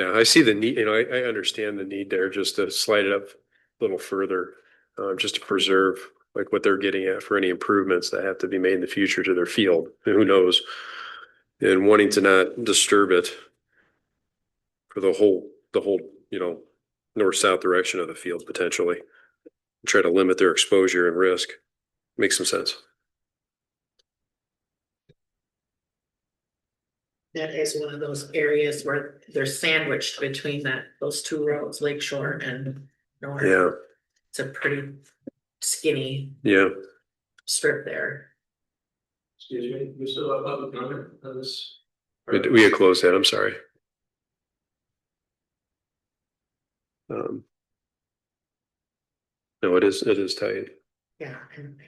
Yeah, I see the need, I understand the need there just to slide it up a little further, just to preserve like what they're getting at for any improvements that have to be made in the future to their field. And who knows? And wanting to not disturb it for the whole, north-south direction of the field potentially. Try to limit their exposure and risk. Makes some sense. That is one of those areas where they're sandwiched between those two roads, Lakeshore and North. Yeah. It's a pretty skinny strip there. Excuse me, we still have public comment on this? We had closed that, I'm sorry. No, it is tight. Yeah, and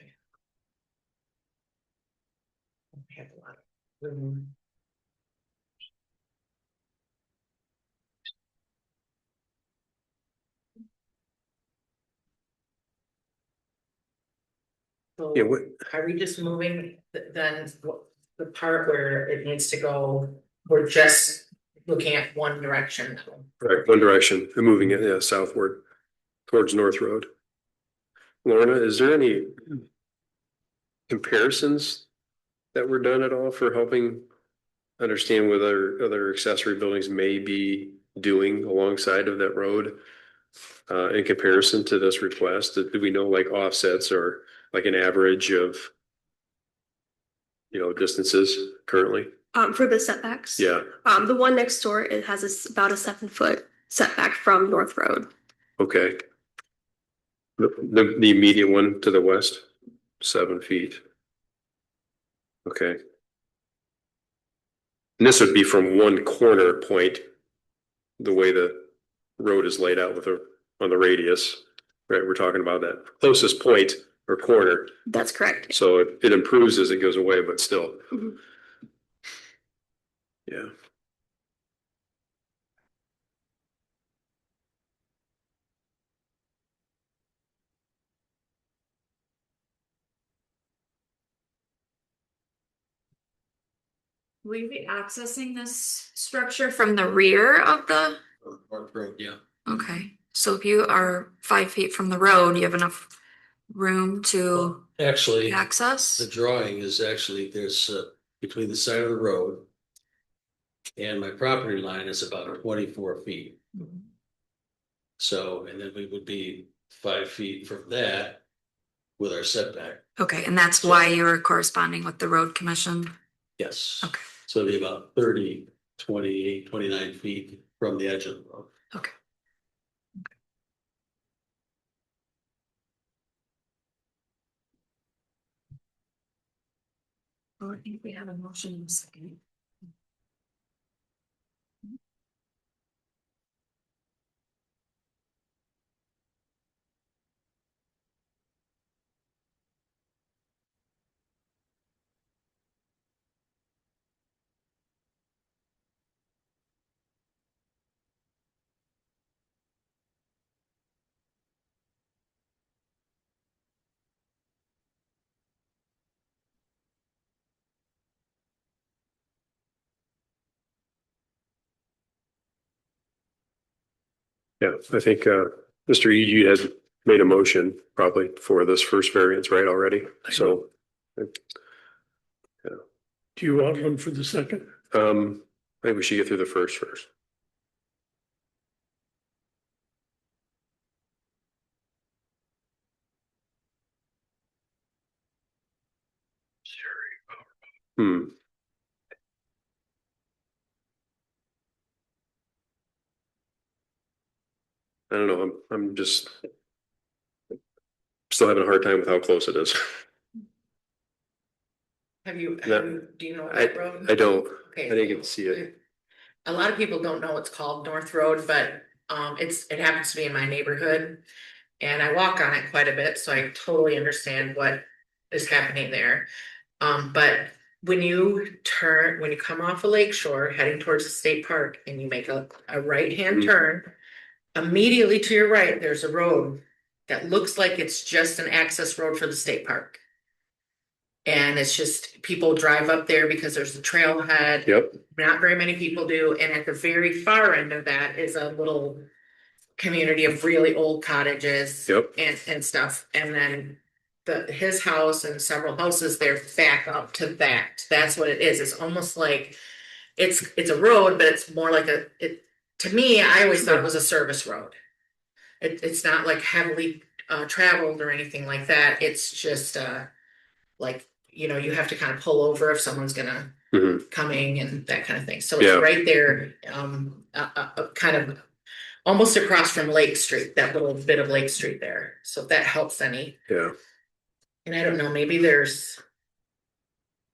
they have a lot of room. So Yeah, are we just moving then the part where it needs to go? We're just looking at one direction. right, one direction and moving it southward towards North Road. Lorna, is there any comparisons that were done at all for helping understand what other accessory buildings may be doing alongside of that road in comparison to this request? Do we know like offsets or like an average of distances currently? For the setbacks? Yeah. The one next door, it has about a 7-foot setback from North Road. Okay. The immediate one to the west, 7 feet. Okay. And this would be from one corner point, the way the road is laid out on the radius, right? We're talking about that closest point or corner. That's correct. So it improves as it goes away, but still. Mm-hmm. Yeah. Will you be accessing this structure from the rear of the? North Road, yeah. Okay, so if you are 5 feet from the road, you have enough room to Actually, access? the drawing is actually, there's between the side of the road and my property line is about 24 feet. Mhm. So, and then we would be 5 feet from that with our setback. Okay, and that's why you're corresponding with the road commission? Yes. Okay. So it'd be about 30, 28, 29 feet from the edge of the road. Okay. Well, I think we have a motion in a second. Yeah, I think Mr. Eadu has made a motion probably for this first variance, right, already? So, yeah. Do you want one for the second? I think we should get through the first. Hmm. I don't know. I'm just still having a hard time with how close it is. Do you know I that road? I don't. Okay. I didn't get to see it. A lot of people don't know it's called North Road, but it happens to be in my neighborhood. And I walk on it quite a bit, so I totally understand what is happening there. But when you come off a Lakeshore heading towards the state park and you make a right-hand turn, immediately to your right, there's a road that looks like it's just an access road for the state park. And it's just people drive up there because there's a trailhead. Yep. Not very many people do. And at the very far end of that is a little community of really old cottages. Yep. And stuff. And then his house and several houses there back up to that. That's what it is. It's almost like it's a road, but it's more like to me, I always thought it was a service road. It's not like heavily traveled or anything like that. It's just like, you know, you have to kind of pull over if someone's gonna coming and that kind of thing. So it's right there, kind of almost across from Lake Street, that little bit of Lake Street there. So if that helps any. Yeah. And I don't know, maybe there's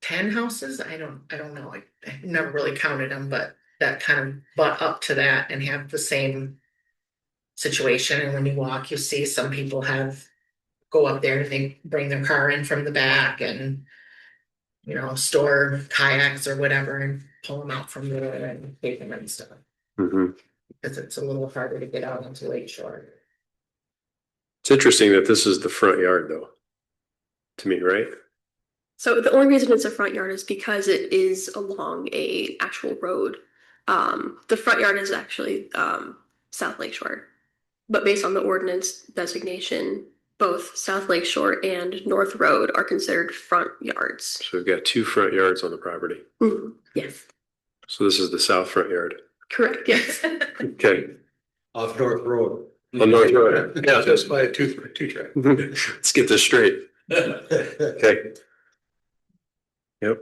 10 houses. I don't know. I never really counted them, but that kind of butt up to that and have the same situation. And when you walk, you see some people go up there and they bring their car in from the back and, you know, store kayaks or whatever and pull them out from there and take them and stuff. Because it's a little harder to get out onto Lake Shore. It's interesting that this is the front yard though, to me, right? So the only reason it's a front yard is because it is along a actual road. The front yard is actually South Lake Shore, but based on the ordinance designation, both South Lake Shore and North Road are considered front yards. So we've got 2 front yards on the property. Yes. So this is the south front yard. Correct, yes. Okay. Off North Road. On North Road. Yeah. Just by a two track. Let's get this straight. Okay. Yep.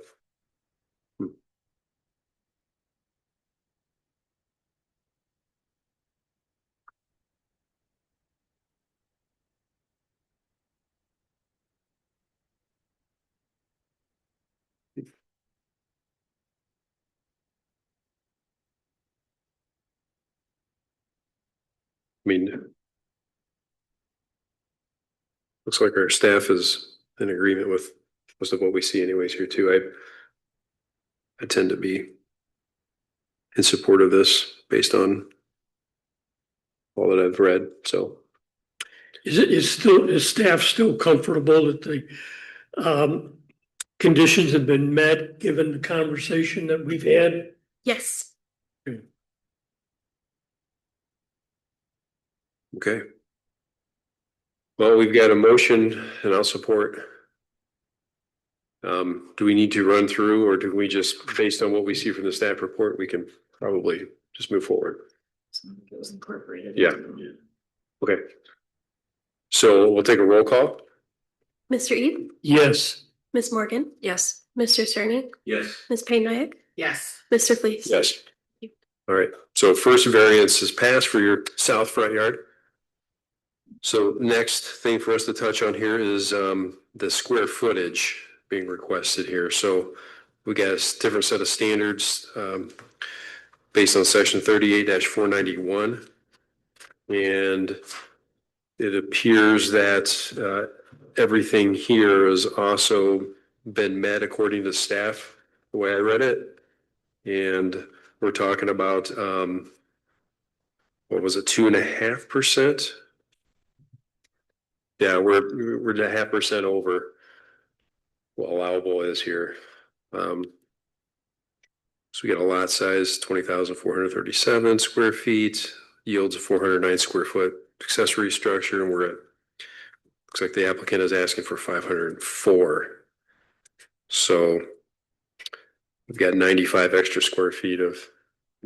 I mean, looks like our staff is in agreement with most of what we see anyways here too. I tend to be in support of this based on all that I've read, so. Is staff still comfortable that the conditions have been met, given the conversation that we've had? Yes. Okay. Well, we've got a motion and I'll support. Do we need to run through or do we just, based on what we see from the staff report, we can probably just move forward? It was incorporated. Yeah. Okay. So we'll take a roll call. Mr. Ede? Yes. Ms. Morgan? Yes. Mr. Cerny? Yes. Ms. Payne-Nayak? Yes. Mr. Fleece? Yes. All right. So first variance is passed for your south front yard. So next thing for us to touch on here is the square footage being requested here. So we got a different set of standards based on section 38-491. And it appears that everything here has also been met according to staff, the way I read it. And we're talking about, what was it, 2.5%? Yeah, we're 0.5% over what allowable is here. So we got a lot size, 20,437 square feet, yields of 409 square foot accessory structure, and we're at, looks like the applicant is asking for 504. So we've got 95 extra square feet of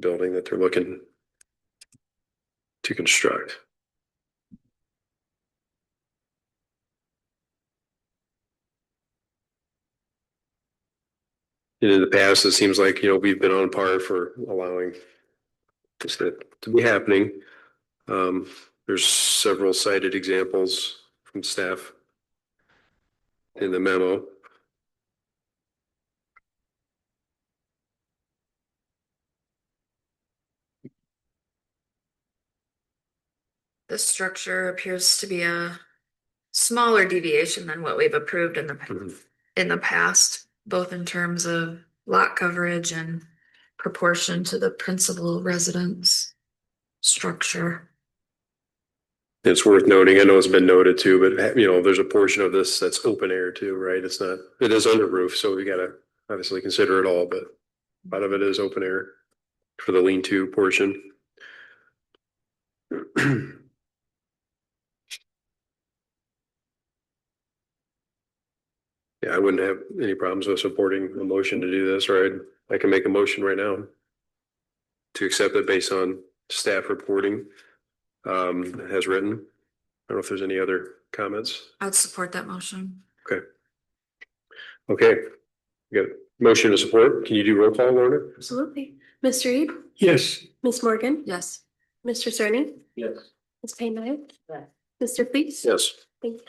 building that they're looking to construct. And in the past, it seems like, we've been on par for allowing this to be happening. There's several cited examples from staff in the memo. This structure appears to be a smaller deviation than what we've approved in the past, both in terms of lot coverage and proportion to the principal residence structure. It's worth noting, I know it's been noted too, but you know, there's a portion of this that's open air too, right? It's not, it is under roof, so we gotta obviously consider it all, but a lot of it is open air for the lean-to portion. Yeah, I wouldn't have any problems with supporting a motion to do this, right? I can make a motion right now to accept it based on staff reporting as written. I don't know if there's any other comments. I'd support that motion. Okay. Okay. We got a motion to support. Can you do roll call, Lorna? Absolutely. Mr. Reed, Yes. Ms. Morgan, Yes. Mr. Cerny, Yes. Ms. Payne, Mr. Fleece. Yes. Thank you.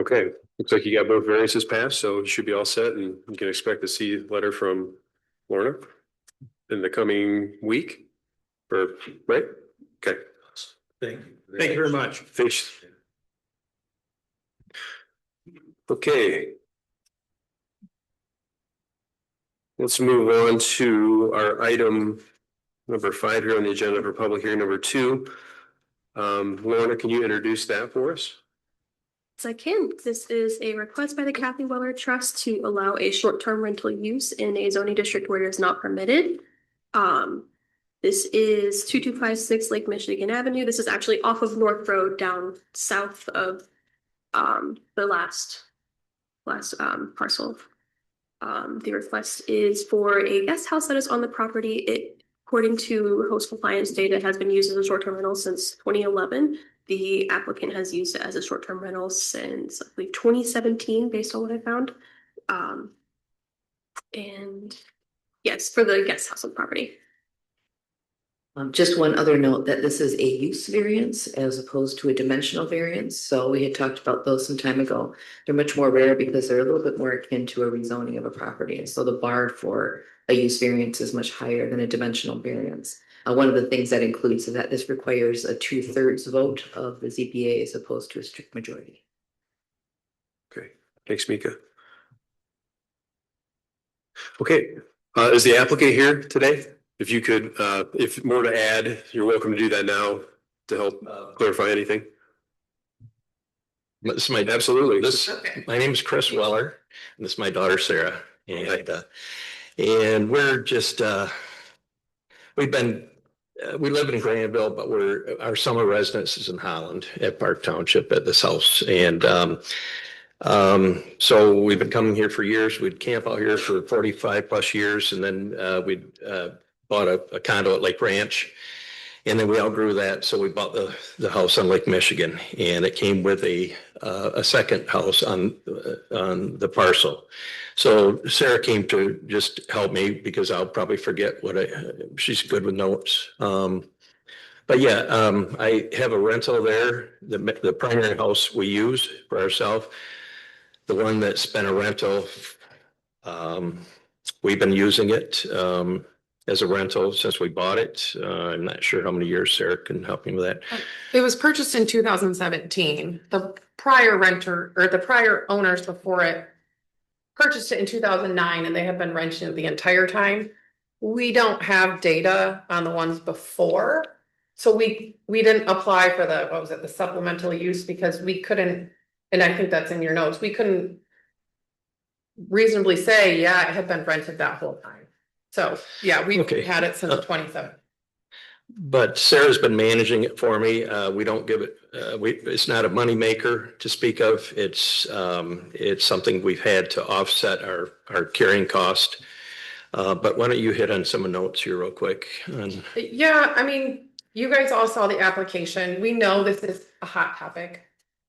Okay. Looks like you got both variances passed, so you should be all set and you can expect to see a letter from Lorna in the coming week. Or, right? Okay. Thank you. Thank you very much. Thanks. Okay. Let's move on to our item number 5 here on the agenda for public hearing number 2. Lorna, can you introduce that for us? Yes, I can. This is a request by the Kathy Weller Trust to allow a short-term rental use in a zoning district where it is not permitted. This is 2256 Lake Michigan Avenue. This is actually off of North Road down south of the last parcel. The request is for a guest house that is on the property. It, according to host compliance data, has been used as a short-term rental since 2011. The applicant has used it as a short-term rental since, I believe, 2017, based on what I found. And yes, for the guest house on the property. Just one other note that this is a use variance as opposed to a dimensional variance. So we had talked about those some time ago. They're much more rare because they're a little bit more akin to a rezoning of a property. And so the bar for a use variance is much higher than a dimensional variance. One of the things that includes is that this requires a 2/3 vote of the ZBA as opposed to a strict majority. Okay. Thanks, Mika. Okay. Is the applicant here today? If you could, if more to add, you're welcome to do that now to help clarify anything. This is my, Absolutely. Okay. my name is Chris Weller, and this is my daughter Sarah. And we're just, we've been, we live in Granville, but our summer residence is in Holland at Park Township at this house. And so we've been coming here for years. We'd camp out here for 45 plus years. And then we'd bought a condo at Lake Ranch. And then we outgrew that. So we bought the house on Lake Michigan, and it came with a second house on the parcel. So Sarah came to just help me because I'll probably forget she's good with notes. But yeah, I have a rental there. The primary house we use for ourselves. The one that's been a rental, we've been using it as a rental since we bought it. I'm not sure how many years. Sarah can help me with that. It was purchased in 2017. The prior renter or the prior owners before it purchased it in 2009, and they have been renting it the entire time. We don't have data on the ones before. So we didn't apply for the supplemental use because we couldn't, and I think that's in your notes, we couldn't reasonably say, yeah, it had been rented that whole time. So yeah, we've had it since 2017. But Sarah's been managing it for me. We don't give it, it's not a money maker to speak of. It's something we've had to offset our carrying cost. But why don't you hit on some notes here real quick? Yeah, I mean, you guys all saw the application. We know this is a hot topic.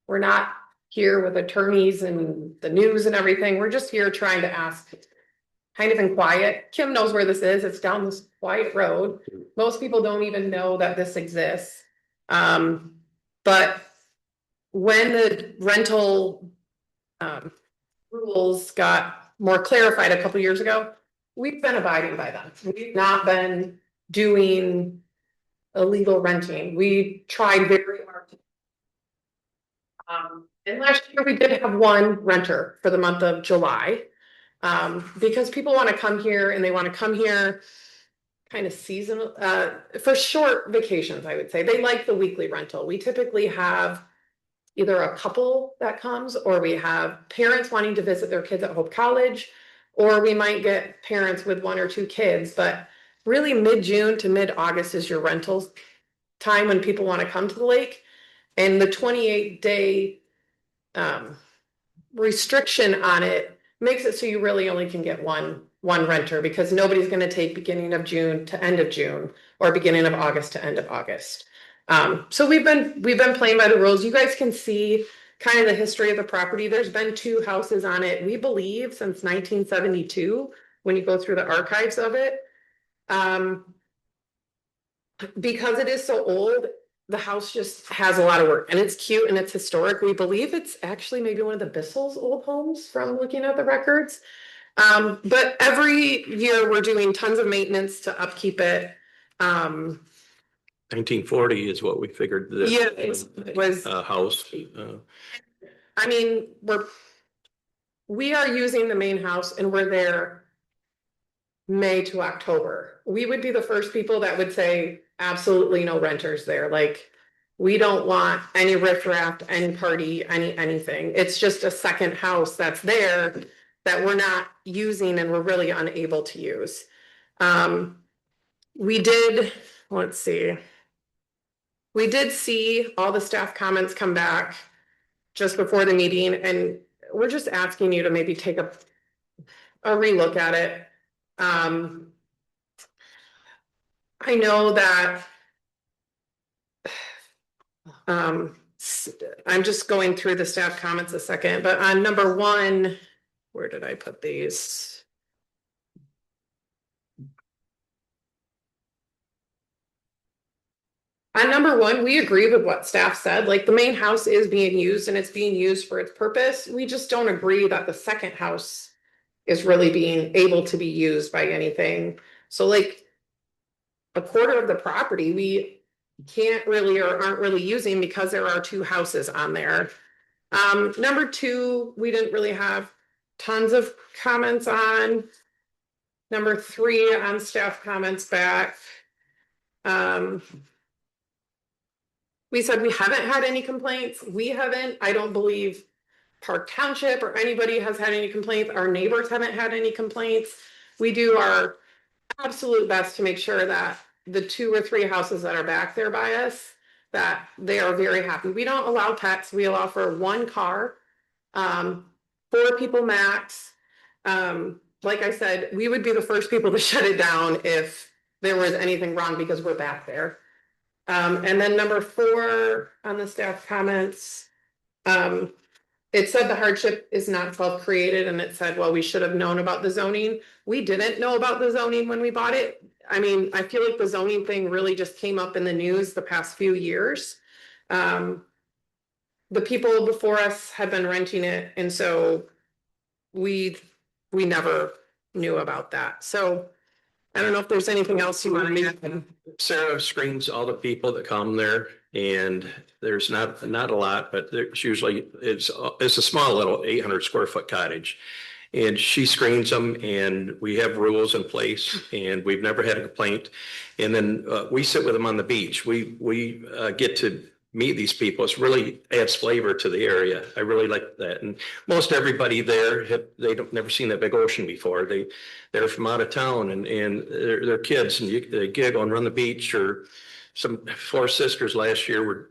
We're not here with attorneys and the news and everything. We're just here trying to ask kind of in quiet. Kim knows where this is. It's down this quiet road. Most people don't even know that this exists. But when the rental rules got more clarified a couple years ago, we've been abiding by them. We've not been doing illegal renting. We tried very hard. And last year we did have one renter for the month of July. Because people want to come here and they want to come here kind of seasonal, for short vacations, I would say. They like the weekly rental. We typically have either a couple that comes, or we have parents wanting to visit their kids at Hope College, or we might get parents with 1 or 2 kids, but really mid-June to mid-August is your rental time when people want to come to the lake. And the 28-day restriction on it makes it so you really only can get one renter, because nobody's going to take beginning of June to end of June, or beginning of August to end of August. So we've been playing by the rules. You guys can see kind of the history of the property. There's been 2 houses on it, we believe, since 1972, when you go through the archives of it. Because it is so old, the house just has a lot of work, and it's cute and it's historic. We believe it's actually maybe one of the Bissell's old homes from looking at the records. But every year we're doing tons of maintenance to upkeep it. 1940 is what we figured. Yeah, it was house. I mean, we are using the main house, and we're there May to October. We would be the first people that would say absolutely no renters there. Like, we don't want any riffraff, any party, anything. It's just a second house that's there that we're not using and we're really unable to use. We did, let's see. We did see all the staff comments come back just before the meeting, and we're just asking you to maybe take a relook at it. I know that I'm just going through the staff comments a second, but on number 1, where did I put these? On number 1, we agree with what staff said. Like, the main house is being used and it's being used for its purpose. We just don't agree that the second house is really being able to be used by anything. So like a quarter of the property we can't really or aren't really using because there are 2 houses on there. Number 2, we didn't really have tons of comments on. Number 3 on staff comments back. We said we haven't had any complaints. We haven't. I don't believe Park Township or anybody has had any complaints. Our neighbors haven't had any complaints. We do our absolute best to make sure that the 2 or 3 houses that are back there by us, that they are very happy. We don't allow pets. We allow for 1 car, 4 people max. Like I said, we would be the first people to shut it down if there was anything wrong because we're back there. And then number 4 on the staff comments, it said the hardship is not self-created, and it said, well, we should have known about the zoning. We didn't know about the zoning when we bought it. I mean, I feel like the zoning thing really just came up in the news the past few years. The people before us had been renting it, and so we never knew about that. So I don't know if there's anything else you want to add. Sarah screens all the people that come there, and there's not a lot, but there's usually it's a small little 800 square foot cottage, and she screens them, and we have rules in place, and we've never had a complaint. And then we sit with them on the beach. We get to meet these people. It's really adds flavor to the area. I really like that. And most everybody there they don't never seen that big ocean before. They're from out of town, and they're kids, and they giggle and run the beach. Or some 4 sisters last year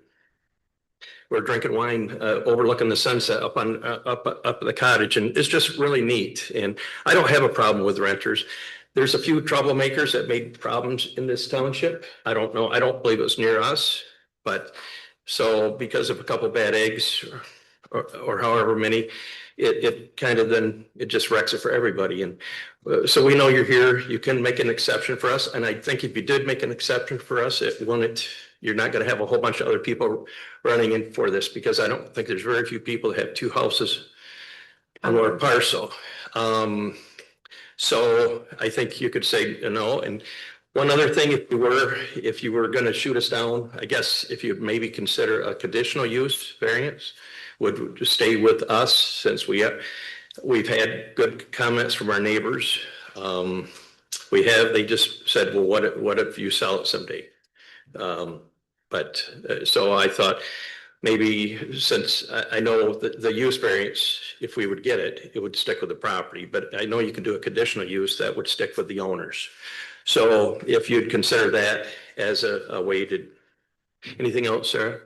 were drinking wine overlooking the sunset up at the cottage, and it's just really neat. And I don't have a problem with renters. There's a few troublemakers that made problems in this township. I don't know. I don't believe it's near us, but so because of a couple bad eggs or however many, it kind of then it just wrecks it for everybody. And so we know you're here. You can make an exception for us. And I think if you did make an exception for us, you're not going to have a whole bunch of other people running in for this, because I don't think there's very few people that have 2 houses on one parcel. So I think you could say no. And one other thing, if you were going to shoot us down, I guess if you maybe consider a conditional use variance, would just stay with us, since we've had good comments from our neighbors. they just said, well, what if you sell it someday? So I thought maybe since I know the use variance, if we would get it, it would stick with the property, but I know you can do a conditional use that would stick with the owners. So if you'd consider that as a way to, anything else, Sarah?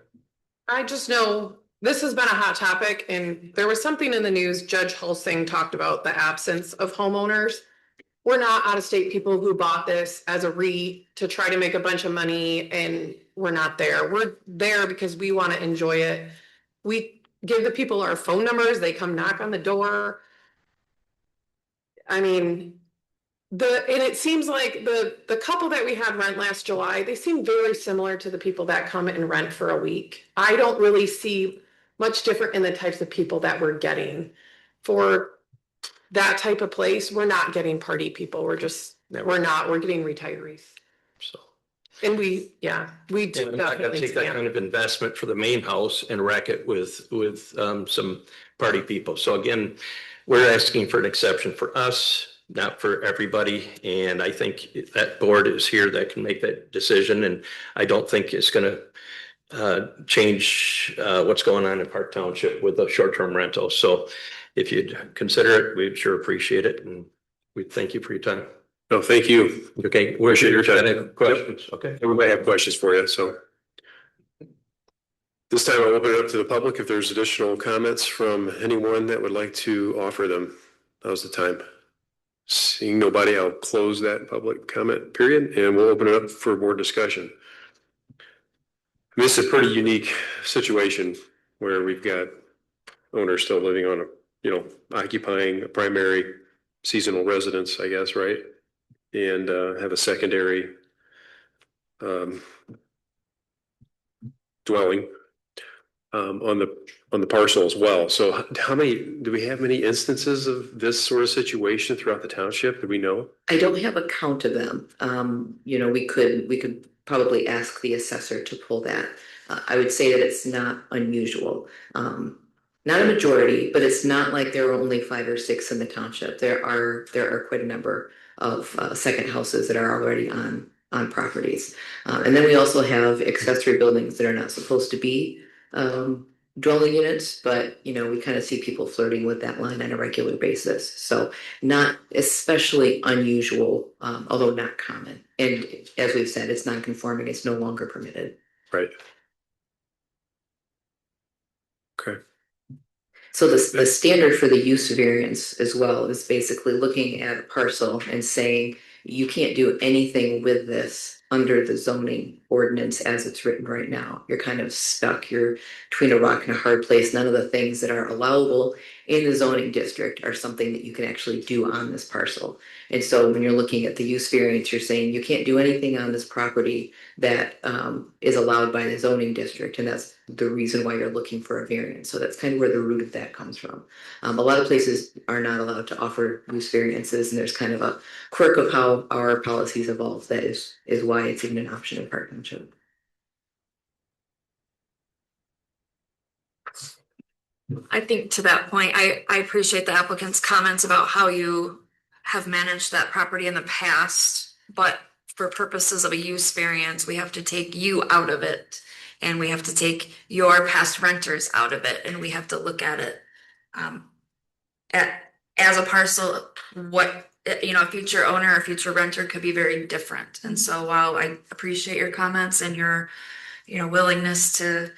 I just know this has been a hot topic and there was something in the news, Judge Hulsing talked about the absence of homeowners. We're not out of state people who bought this as a REIT to try to make a bunch of money and we're not there. We're there because we want to enjoy it. We give the people our phone numbers, they come knock on the door. I mean, and it seems like the couple that we had rent last July, they seem very similar to the people that come and rent for a week. I don't really see much different in the types of people that we're getting for that type of place. We're not getting party people. We're getting retirees. So. And we do I'm not gonna take that kind of investment for the main house and rack it with some party people. So again, we're asking for an exception for us, not for everybody. And I think that board is here that can make that decision. And I don't think it's gonna change what's going on in Park Township with the short-term rental. So if you'd consider it, we'd sure appreciate it. And we thank you for your time. No, thank you. Okay, Appreciate your time. Any questions? Okay. Everybody have questions for you, so. This time I'll open it up to the public if there's additional comments from anyone that would like to offer them. Now's the time. Seeing nobody, I'll close that public comment period and we'll open it up for more discussion. This is a pretty unique situation where we've got owners still living on occupying a primary seasonal residence, I guess, right? And have a secondary dwelling on the parcel as well. So do we have many instances of this sort of situation throughout the township? Do we know? I don't have a count of them. We could probably ask the assessor to pull that. I would say that it's not unusual. Not a majority, but it's not like there are only 5 or 6 in the township. There are quite a number of second houses that are already on properties. And then we also have accessory buildings that are not supposed to be dwelling units, but we kind of see people flirting with that line on a regular basis. So not especially unusual, although not common. And as we've said, it's non-conforming, it's no longer permitted. Right. Okay. So the standard for the use variance as well is basically looking at a parcel and saying, you can't do anything with this under the zoning ordinance as it's written right now. You're kind of stuck. You're between a rock and a hard place. None of the things that are allowable in the zoning district are something that you can actually do on this parcel. And so when you're looking at the use variance, you're saying you can't do anything on this property that is allowed by the zoning district. And that's the reason why you're looking for a variance. So that's kind of where the root of that comes from. A lot of places are not allowed to offer use variances, and there's kind of a quirk of how our policies evolve. That is why it's even an option in Park Township. I think to that point, I appreciate the applicant's comments about how you have managed that property in the past, but for purposes of a use variance, we have to take you out of it, and we have to take your past renters out of it, and we have to look at it as a parcel. What a future owner or future renter could be very different. And so while I appreciate your comments and your willingness to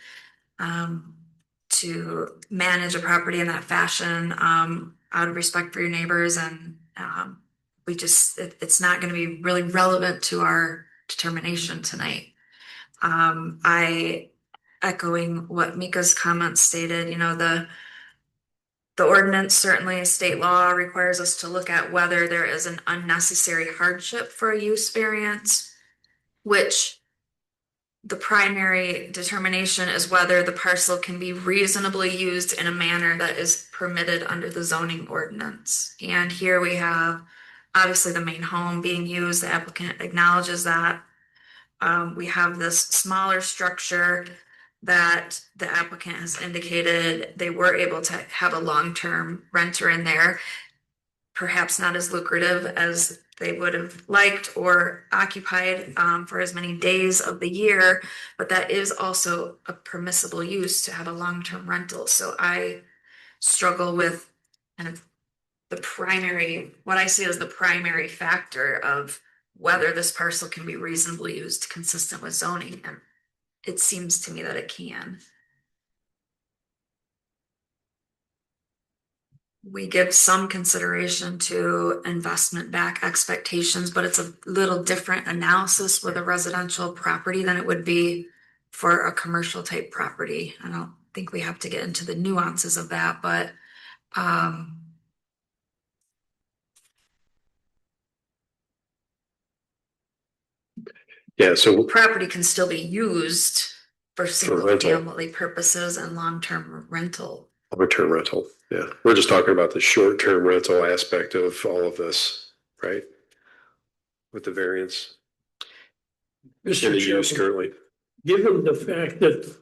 manage a property in that fashion, out of respect for your neighbors, and it's not going to be really relevant to our determination tonight. I echoing what Mika's comments stated, the ordinance, certainly state law, requires us to look at whether there is an unnecessary hardship for a use variance, which the primary determination is whether the parcel can be reasonably used in a manner that is permitted under the zoning ordinance. And here we have obviously the main home being used. The applicant acknowledges that. We have this smaller structure that the applicant has indicated they were able to have a long-term renter in there, perhaps not as lucrative as they would have liked or occupied for as many days of the year, but that is also a permissible use to have a long-term rental. So I struggle with kind of what I see as the primary factor of whether this parcel can be reasonably used consistent with zoning. And it seems to me that it can. We give some consideration to investment back expectations, but it's a little different analysis with a residential property than it would be for a commercial type property. I don't think we have to get into the nuances of that, but Yeah, so property can still be used for single rental. family purposes and long-term rental. long-term rental, yeah. We're just talking about the short-term rental aspect of all of this, right? With the variance and Mr. the use Chairman, currently. given the fact that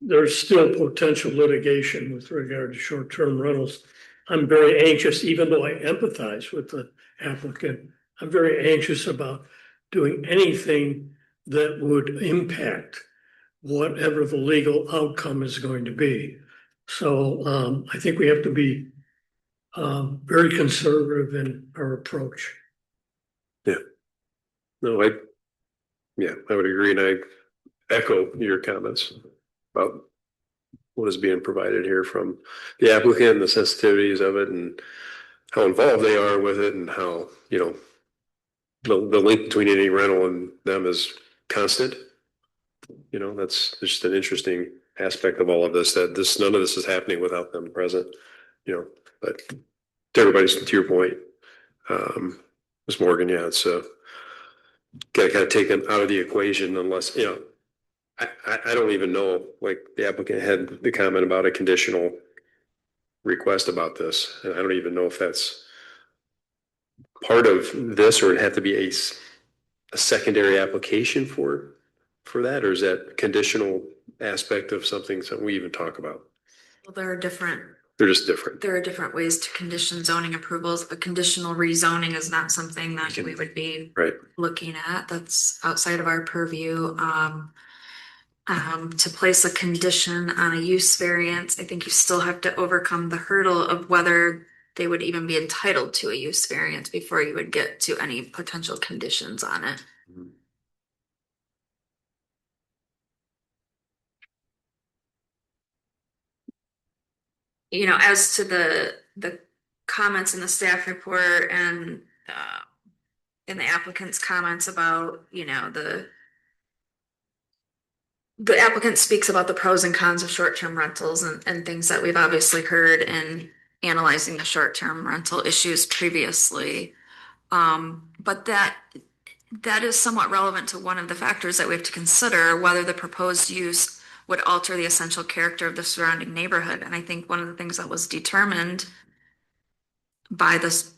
there's still potential litigation with regard to short-term rentals, I'm very anxious, even though I empathize with the applicant, I'm very anxious about doing anything that would impact whatever the legal outcome is going to be. So I think we have to be very conservative in our approach. No, I would agree, and I echo your comments about what is being provided here from the applicant and the sensitivities of it and how involved they are with it and how, the link between any rental and them is constant. That's just an interesting aspect of all of this, that none of this is happening without them present, but to your point, Ms. Morgan, yeah, it's gotta kind of take them out of the equation unless, I don't even know, like the applicant had the comment about a conditional request about this. And I don't even know if that's part of this or it had to be a secondary application for that, or is that conditional aspect of something we even talk about? Well, they're just different. There are different ways to condition zoning approvals. A conditional rezoning is not something that we would be looking at. That's outside of our purview. To place a condition on a use variance, I think you still have to overcome the hurdle of whether they would even be entitled to a use variance before you would get to any potential conditions on it. Mm-hmm. As to the comments in the staff report and in the applicant's comments about, the applicant speaks about the pros and cons of short-term rentals and things that we've obviously heard in analyzing the short-term rental issues previously. But that is somewhat relevant to one of the factors that we have to consider, whether the proposed use would alter the essential character of the surrounding neighborhood. And I think one of the things that was determined by this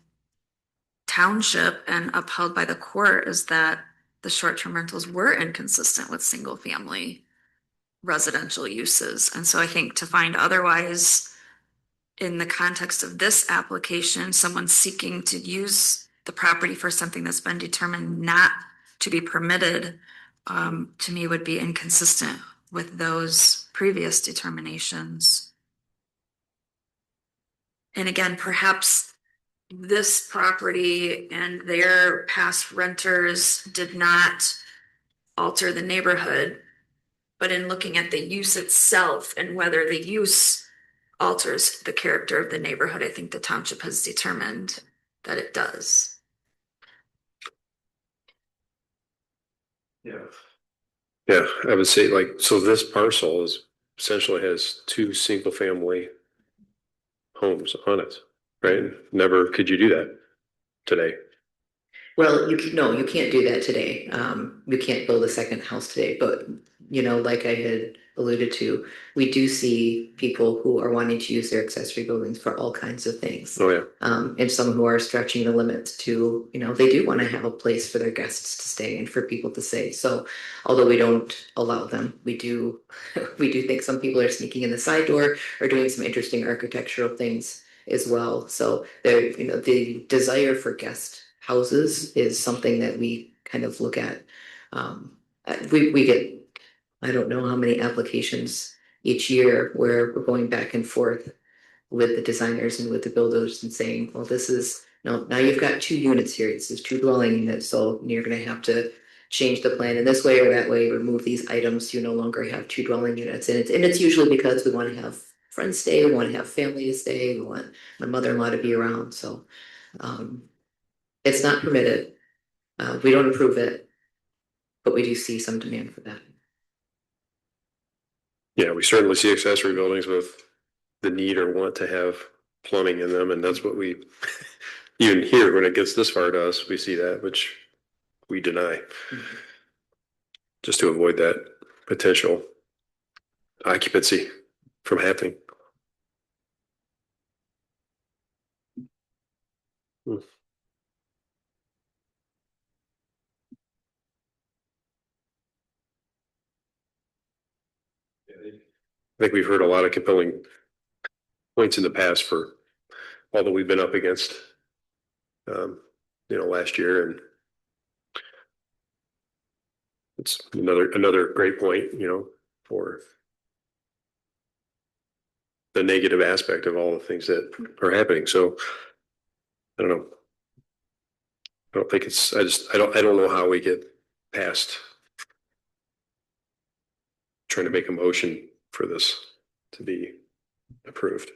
township and upheld by the court is that the short-term rentals were inconsistent with single-family residential uses. And so I think to find otherwise in the context of this application, someone seeking to use the property for something that's been determined not to be permitted, to me would be inconsistent with those previous determinations. And again, perhaps this property and their past renters did not alter the neighborhood, but in looking at the use itself and whether the use alters the character of the neighborhood, I think the township has determined that it does. Yeah, I would say so this parcel essentially has 2 single-family homes on it, right? Never could you do that today. Well, you can't do that today. You can't build a second house today, but like I had alluded to, we do see people who are wanting to use their accessory buildings for all kinds of things. Oh, yeah. And some who are stretching the limits to, they do want to have a place for their guests to stay and for people to stay. So although we don't allow them, we do think some people are sneaking in the side door or doing some interesting architectural things as well. So there, the desire for guest houses is something that we kind of look at. We get, I don't know how many applications each year where we're going back and forth with the designers and with the builders and saying, well, this is, no, now you've got 2 units here. This is 2 dwelling units, so you're gonna have to change the plan in this way or that way, remove these items. You no longer have 2 dwelling units. And it's usually because we want to have friends stay, we want to have family to stay, we want my mother-in-law to be around, so it's not permitted. We don't approve it, but we do see some demand for that. Yeah, we certainly see accessory buildings with the need or want to have plumbing in them, and that's what we, even here, when it gets this far to us, we see that, which we deny. Just to avoid that potential occupancy from happening. I think we've heard a lot of compelling points in the past for all that we've been up against, last year, and it's another great point, for the negative aspect of all the things that are happening. So I don't know. I don't think it's. I don't know how we get past trying to make a motion for this to be approved.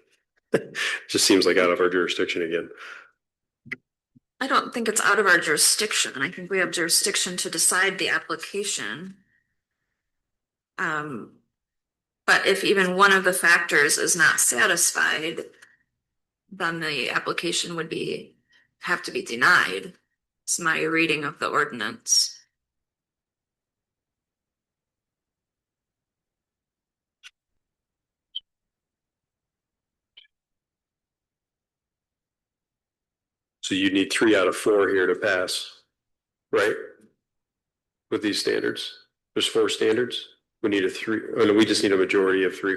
Just seems like out of our jurisdiction again. I don't think it's out of our jurisdiction. I think we have jurisdiction to decide the application. But if even one of the factors is not satisfied, then the application would have to be denied. It's my reading of the ordinance. So you need 3 out of 4 here to pass, right? With these standards, there's 4 standards. We need a 3. Oh no, we just need a majority of 3.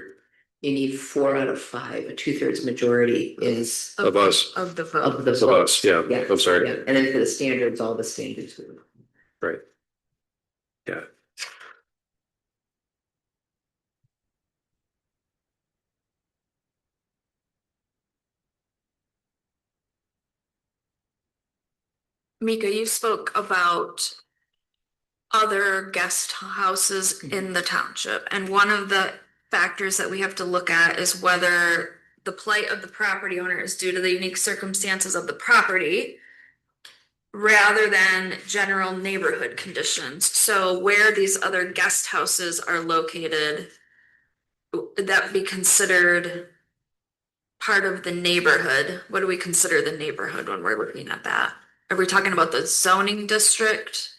You need 4 out of 5. A 2/3 majority is Of us. Of the vote. of the Of vote. us, yeah. I'm sorry. Yeah. And then for the standards, all the standards. Right. Yeah. Mika, you spoke about other guest houses in the township, and one of the factors that we have to look at is whether the plight of the property owner is due to the unique circumstances of the property rather than general neighborhood conditions. So where these other guest houses are located, would that be considered part of the neighborhood? What do we consider the neighborhood when we're looking at that? Are we talking about the zoning district?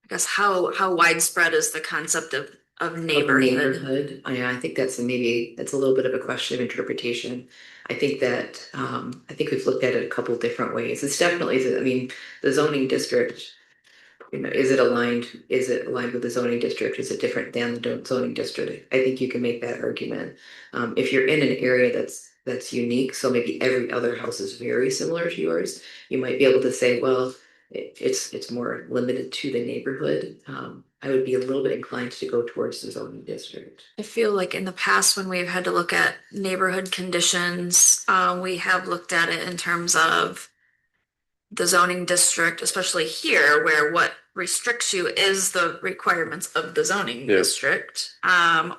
I guess how widespread is the concept of neighborhood? I think that's a little bit of a question of interpretation. I think that I think we've looked at it a couple of different ways. It's definitely, I mean, the zoning district, is it aligned with the zoning district? Is it different than the zoning district? I think you can make that argument. If you're in an area that's unique, so maybe every other house is very similar to yours, you might be able to say, well, it's more limited to the neighborhood. I would be a little bit inclined to go towards the zoning district. I feel like in the past, when we've had to look at neighborhood conditions, we have looked at it in terms of the zoning district, especially here, where what restricts you is the requirements of the zoning district.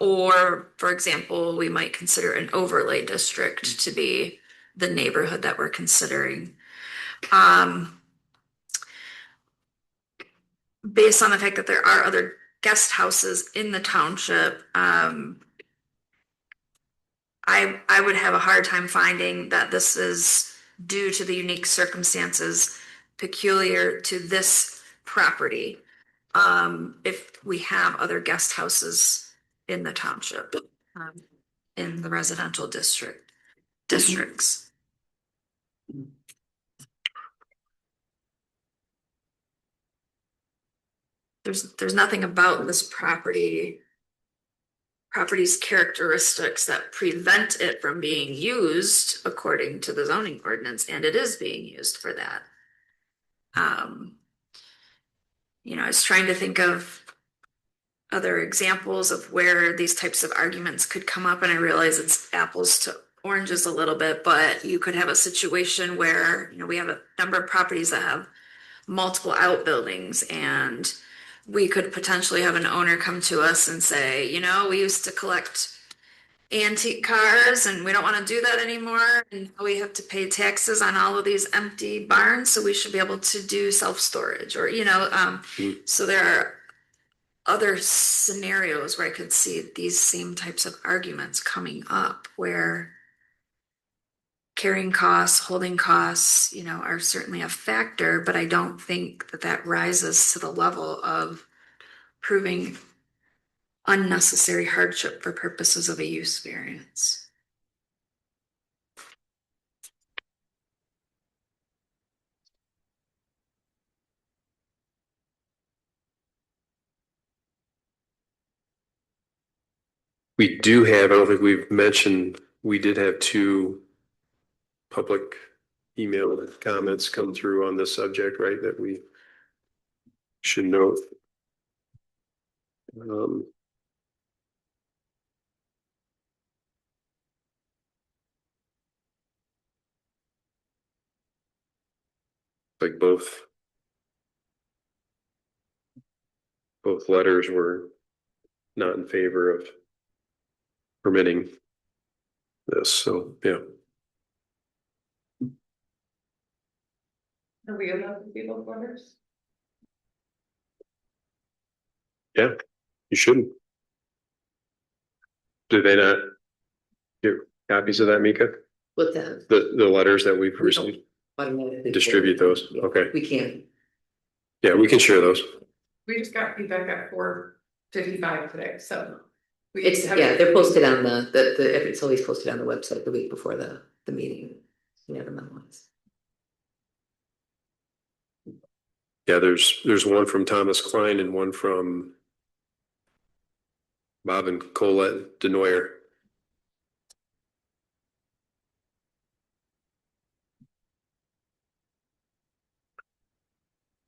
Or, for example, we might consider an overlay district to be the neighborhood that we're considering. Based on the fact that there are other guest houses in the township, I would have a hard time finding that this is due to the unique circumstances peculiar to this property. If we have other guest houses in the township, in the residential districts. There's nothing about this property's characteristics that prevent it from being used according to the zoning ordinance, and it is being used for that. Um, I was trying to think of other examples of where these types of arguments could come up, and I realize it's apples to oranges a little bit, but you could have a situation where, we have a number of properties that have multiple outbuildings, and we could potentially have an owner come to us and say, we used to collect antique cars and we don't want to do that anymore, and we have to pay taxes on all of these empty barns, so we should be able to do self-storage, or so there are other scenarios where I could see these same types of arguments coming up, where carrying costs, holding costs, are certainly a factor, but I don't think that rises to the level of proving unnecessary hardship for purposes of a use variance. We do have, I don't think we've mentioned, we did have 2 public email comments come through on this subject, right, that we should note. Like both letters were not in favor of permitting this, so yeah. Are we allowed to be both orders? Yeah, you shouldn't. Did they not get copies of that, Mika? With that. The letters that we've We don't received, automatically distribute those, Yeah, okay. We can. Yeah, we can share those. We just got feedback at 4:55 today, so. They're posted on it's always posted on the website the week before the meeting. The memos. Yeah, there's one from Thomas Klein and one from Bob and Colette Denoyer.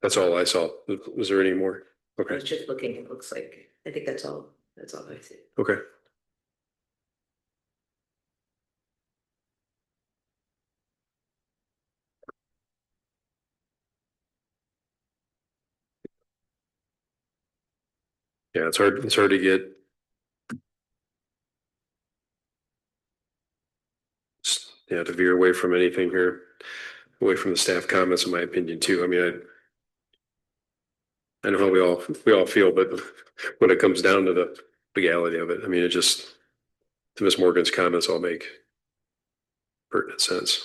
That's all I saw. Was there any more? I Okay, was just looking, it looks like, I think that's all I see. okay. Yeah, it's hard to get to veer away from anything here, away from the staff comments, in my opinion, too. I mean, I know how we all feel, but when it comes down to the legality of it, I mean, to Ms. Morgan's comments all make pertinent sense.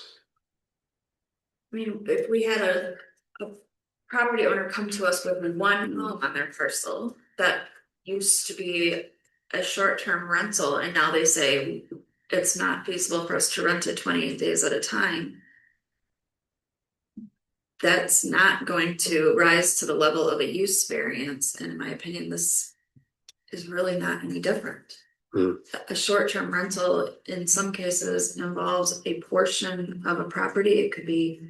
I mean, if we had a property owner come to us with one home on their parcel that used to be a short-term rental, and now they say it's not feasible for us to rent it 28 days at a time, that's not going to rise to the level of a use variance. And in my opinion, this is really not any different. A short-term rental in some cases involves a portion of a property. It could be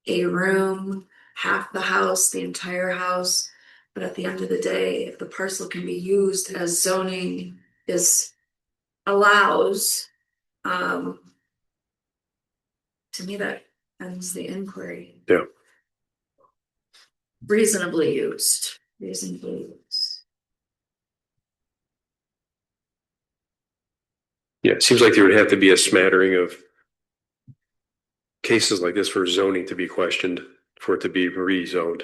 a room, half the house, the entire house. But at the end of the day, if the parcel can be used as zoning allows, to me, that ends the inquiry. Yeah. Reasonably used. Yeah, it seems like there would have to be a smattering of cases like this for zoning to be questioned, for it to be rezoned,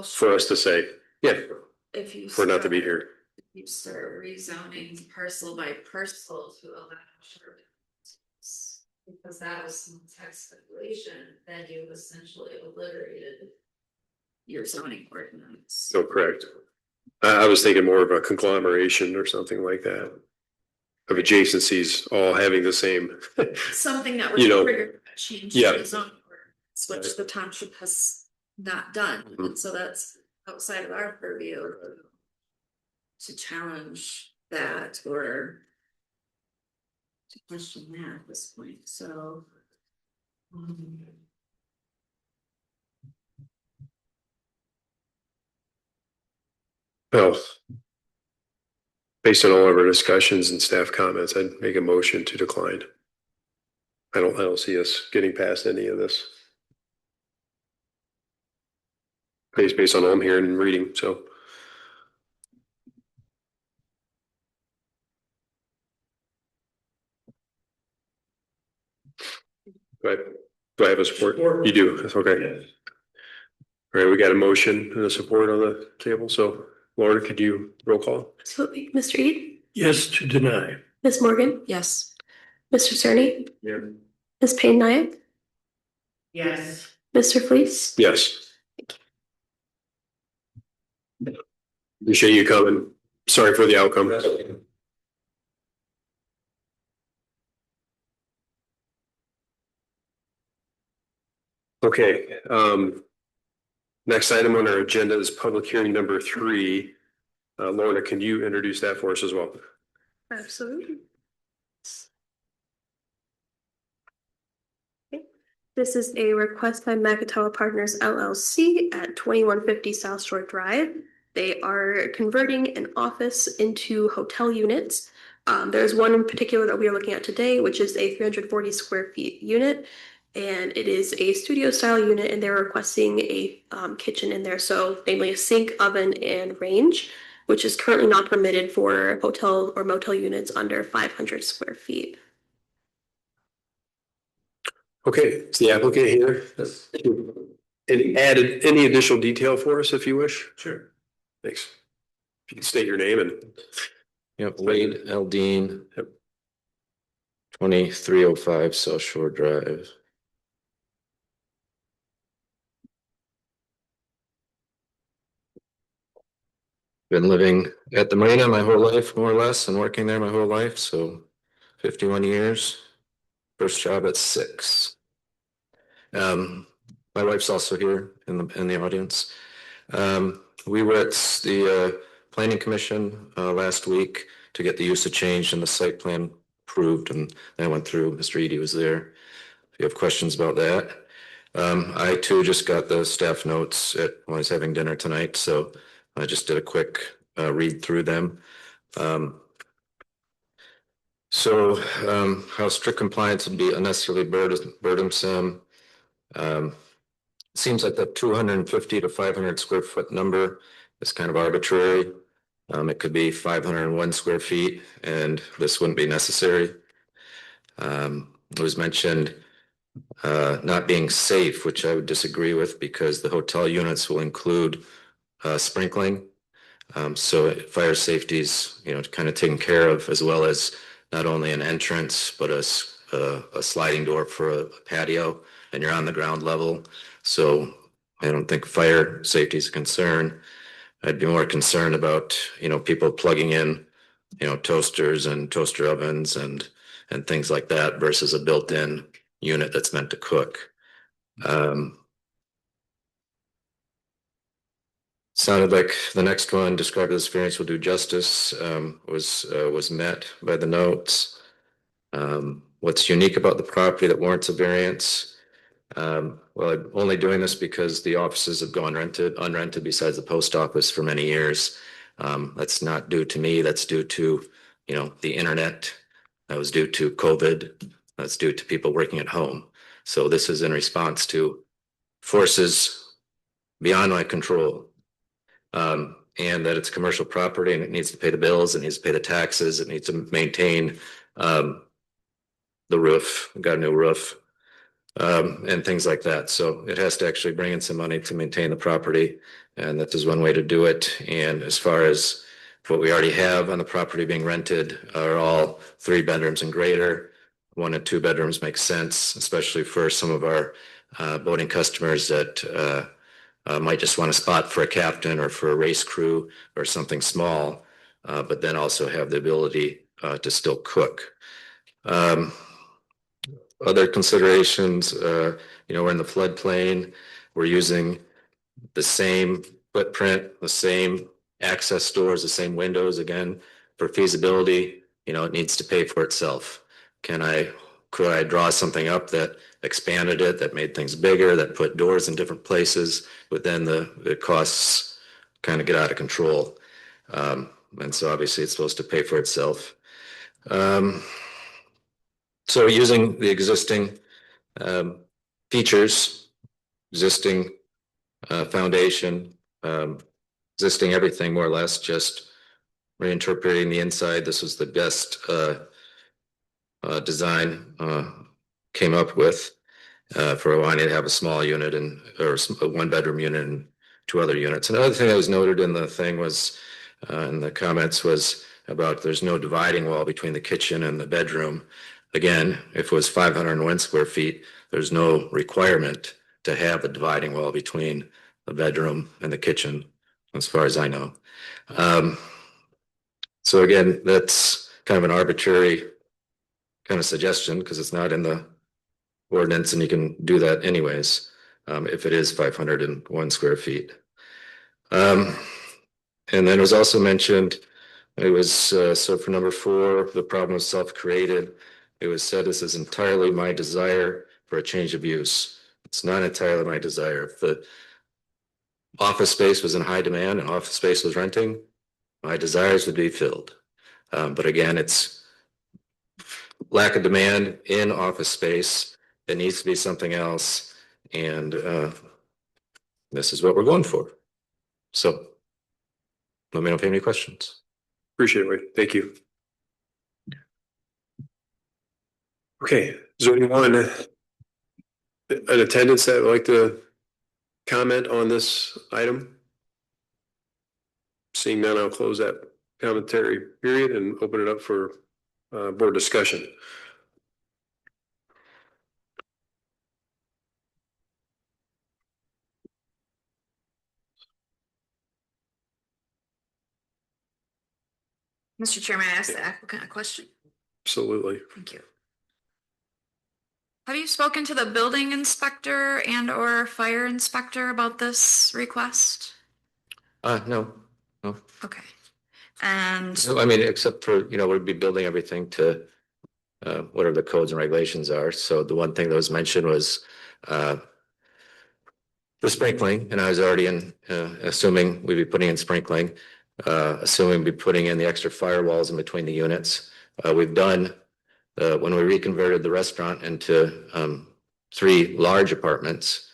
for us to say, yeah, for not to be here. You start rezoning parcel by parcel to allow short rentals, because that was some text speculation, then you essentially obliterated your zoning ordinance. No, correct. I was thinking more of a conglomeration or something like that, of adjacencies all having the same. Something that would trigger a change to the zoning ordinance, which the township has not done. And so that's outside of our purview to challenge that or to question that at this point. So Well, based on all of our discussions and staff comments, I'd make a motion to decline. I don't see us getting past any of this. Based on all I'm hearing and reading, so. Right. Do I have a support? You do. That's okay. Yes. All right, we got a motion and a support on the table. So Laura, could you roll call? Absolutely. Mr. Eid, Yes to deny. Ms. Morgan, Yes. Mr. Cerny, Yeah. Ms. Payne Nayak, Yes. Mr. Fleece. Yes. Appreciate you coming. Sorry for the outcome. Okay, next item on our agenda is public hearing number 3. Lorna, can you introduce that for us as well? Absolutely. Okay. This is a request by Macatawa Partners LLC at 2150 South Shore Drive. They are converting an office into hotel units. There's one in particular that we are looking at today, which is a 340 square feet unit. And it is a studio style unit, and they're requesting a kitchen in there. So namely a sink, oven, and range, which is currently not permitted for hotel or motel units under 500 square feet. Okay, it's the applicant here. And added any additional detail for us if you wish? Sure. Thanks. If you can state your name and. Yep, Wade Aldine. Yep. 2305 South Shore Drive. Been living at the marina my whole life, more or less, and working there my whole life, so 51 years. First job at 6. My wife's also here in the audience. We were at the planning commission last week to get the use of change and the site plan approved, and I went through. Mr. Eady was there. If you have questions about that. I too just got the staff notes when I was having dinner tonight, so I just did a quick read through them. How strict compliance would be unnecessarily burdensome. Seems like the 250 to 500 square foot number is kind of arbitrary. It could be 501 square feet, and this wouldn't be necessary. It was mentioned not being safe, which I would disagree with, because the hotel units will include sprinkling. So fire safety is, kind of taken care of, as well as not only an entrance, but a sliding door for a patio, and you're on the ground level. So I don't think fire safety is a concern. I'd be more concerned about, people plugging in, toasters and toaster ovens and things like that versus a built-in unit that's meant to cook. Sounded like the next one, described as experience will do justice, was met by the notes. What's unique about the property that warrants a variance? Well, I'm only doing this because the offices have gone unrented besides the post office for many years. That's not due to me. That's due to, the internet. That was due to COVID. That's due to people working at home. So this is in response to forces beyond my control. And that it's commercial property and it needs to pay the bills, it needs to pay the taxes, it needs to maintain the roof, got a new roof, and things like that. So it has to actually bring in some money to maintain the property, and that is one way to do it. And as far as what we already have on the property being rented are all 3 bedrooms and greater. 1 and 2 bedrooms makes sense, especially for some of our boating customers that might just want a spot for a captain or for a race crew or something small, but then also have the ability to still cook. Other considerations, we're in the floodplain. We're using the same footprint, the same access doors, the same windows. Again, for feasibility, it needs to pay for itself. Could I draw something up that expanded it, that made things bigger, that put doors in different places, but then the costs kind of get out of control. And so obviously it's supposed to pay for itself. So using the existing features, existing foundation, existing everything more or less, just reinterpreting the inside. This was the best design came up with for wanting to have a small unit and or a 1-bedroom unit and 2 other units. Another thing that was noted in the thing was in the comments was about there's no dividing wall between the kitchen and the bedroom. Again, if it was 501 square feet, there's no requirement to have a dividing wall between the bedroom and the kitchen, as far as I know. So again, that's kind of an arbitrary kind of suggestion because it's not in the ordinance and you can do that anyways, if it is 501 square feet. And then it was also mentioned, it was, so for number 4, the problem was self-created. It was said, this is entirely my desire for a change of use. It's not entirely my desire. If the office space was in high demand and office space was renting, my desires would be filled. But again, it's lack of demand in office space. It needs to be something else. And this is what we're going for. So let me know if you have any questions. Appreciate it, Wade. Thank you. Okay, is there anyone in attendance that would like to comment on this item? Seeing none, I'll close that commentary period and open it up for board discussion. Mr. Chairman, I ask the applicant a question. Absolutely. Thank you. Have you spoken to the building inspector and or fire inspector about this request? No. Okay. And So, I mean, except for, we'd be building everything to whatever the codes and regulations are. So the one thing that was mentioned was the sprinkling, and I was already assuming we'd be putting in sprinkling, assuming we'd be putting in the extra firewalls in between the units. We've done, when we reconverted the restaurant into 3 large apartments,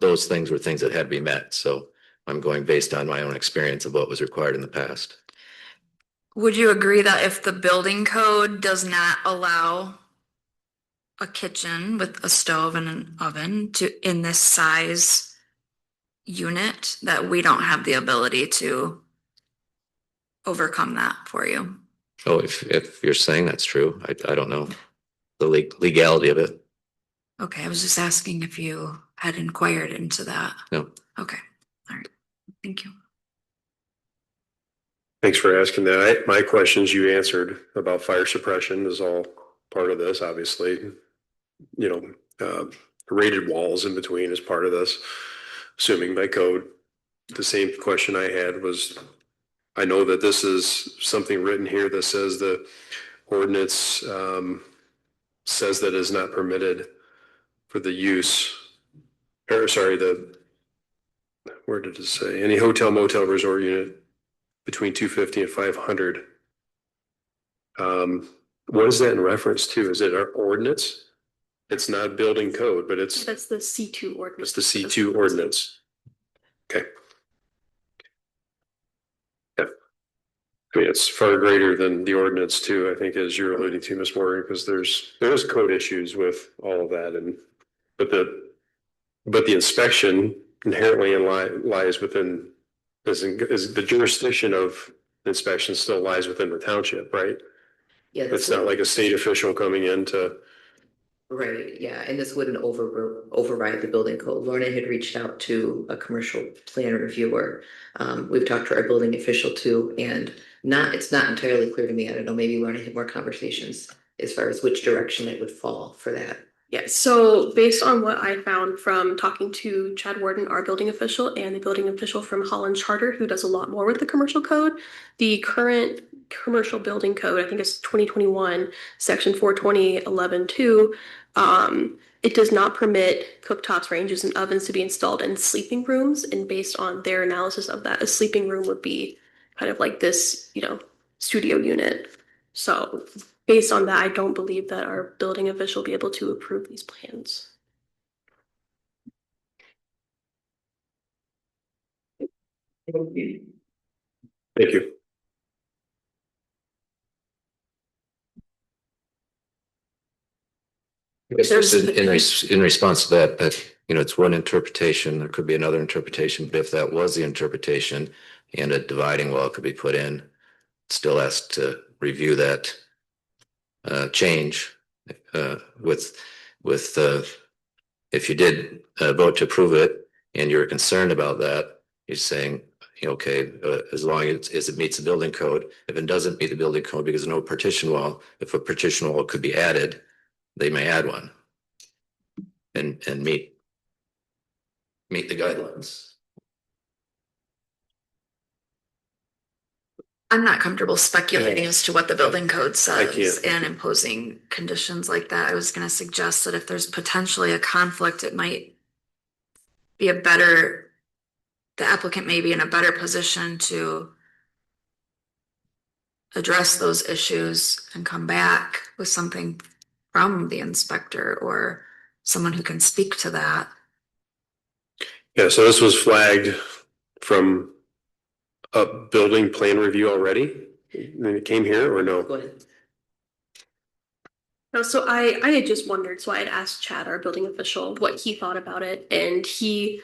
those things were things that had to be met. So I'm going based on my own experience of what was required in the past. would you agree that if the building code does not allow a kitchen with a stove and an oven in this size unit, that we don't have the ability to overcome that for you? Oh, if you're saying that's true, I don't know the legality of it. Okay, I was just asking if you had inquired into that. No. Okay, all right, thank you. Thanks for asking that. My questions you answered about fire suppression is all part of this, obviously. Rated walls in between is part of this, assuming by code. The same question I had was, I know that this is something written here that says the ordinance says that it is not permitted for the use, or sorry, where did it say? Any hotel, motel, resort unit between 250 and 500. What is that in reference to? Is it our ordinance? It's not building code, but That's the C2 ordinance. it's the C2 ordinance. Okay. Yeah. I mean, it's far greater than the ordinance too, I think, as you're alluding to, Ms. Morgan, because there's code issues with all of that, but the inspection inherently lies within, is the jurisdiction of inspection still lies within the township, right? Yeah. It's not like a state official coming in to. Right, yeah, and this wouldn't override the building code. Lorna had reached out to a commercial plan reviewer. We've talked to our building official too, and it's not entirely clear to me. I don't know, maybe Lorna had more conversations as far as which direction it would fall for that. Yeah, so based on what I found from talking to Chad Warden, our building official, and the building official from Holland Charter, who does a lot more with the commercial code, the current commercial building code, I think it's 2021, section 420.11.2, it does not permit cooktops, ranges, and ovens to be installed in sleeping rooms. And based on their analysis of that, a sleeping room would be kind of like this, studio unit. So based on that, I don't believe that our building official will be able to approve these plans. Thank you. There's- In response to that, it's one interpretation, there could be another interpretation, but if that was the interpretation and a dividing wall could be put in, still has to review that change with if you did vote to approve it and you're concerned about that, you're saying, okay, as long as it meets the building code. If it doesn't meet the building code because of no partition wall, if a partition wall could be added, they may add one and meet the guidelines. I'm not comfortable speculating as to what the building code says can't. and imposing conditions like that. I was gonna suggest that if there's potentially a conflict, it might be the applicant may be in a better position to address those issues and come back with something from the inspector or someone who can speak to that. Yeah, so this was flagged from a building plan review already? And it came here or no? Go ahead. No, so I had just wondered, so I had asked Chad, our building official, what he thought about it, and he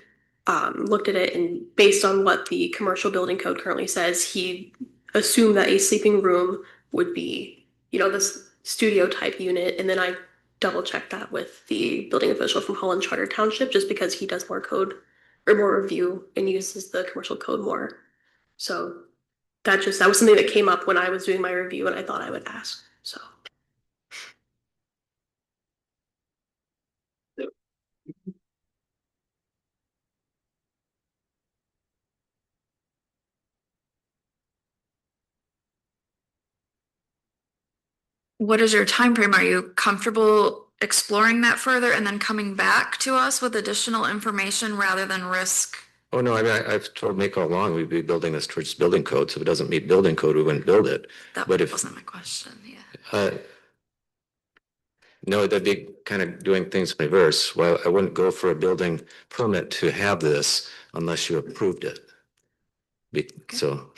looked at it, and based on what the commercial building code currently says, he assumed that a sleeping room would be, this studio type unit, and then I double checked that with the building official from Holland Charter Township, just because he does more code or more review and uses the commercial code more. So that was something that came up when I was doing my review, and I thought I would ask, so. What is your time frame? Are you comfortable exploring that further and then coming back to us with additional information rather than risk? Oh, no, I mean, I've told Mick all along, we'd be building this towards building code. So if it doesn't meet building code, we wouldn't build it. That But if- wasn't my question, yeah. No, that'd be kind of doing things in reverse. Well, I wouldn't go for a building permit to have this unless you approved it. So.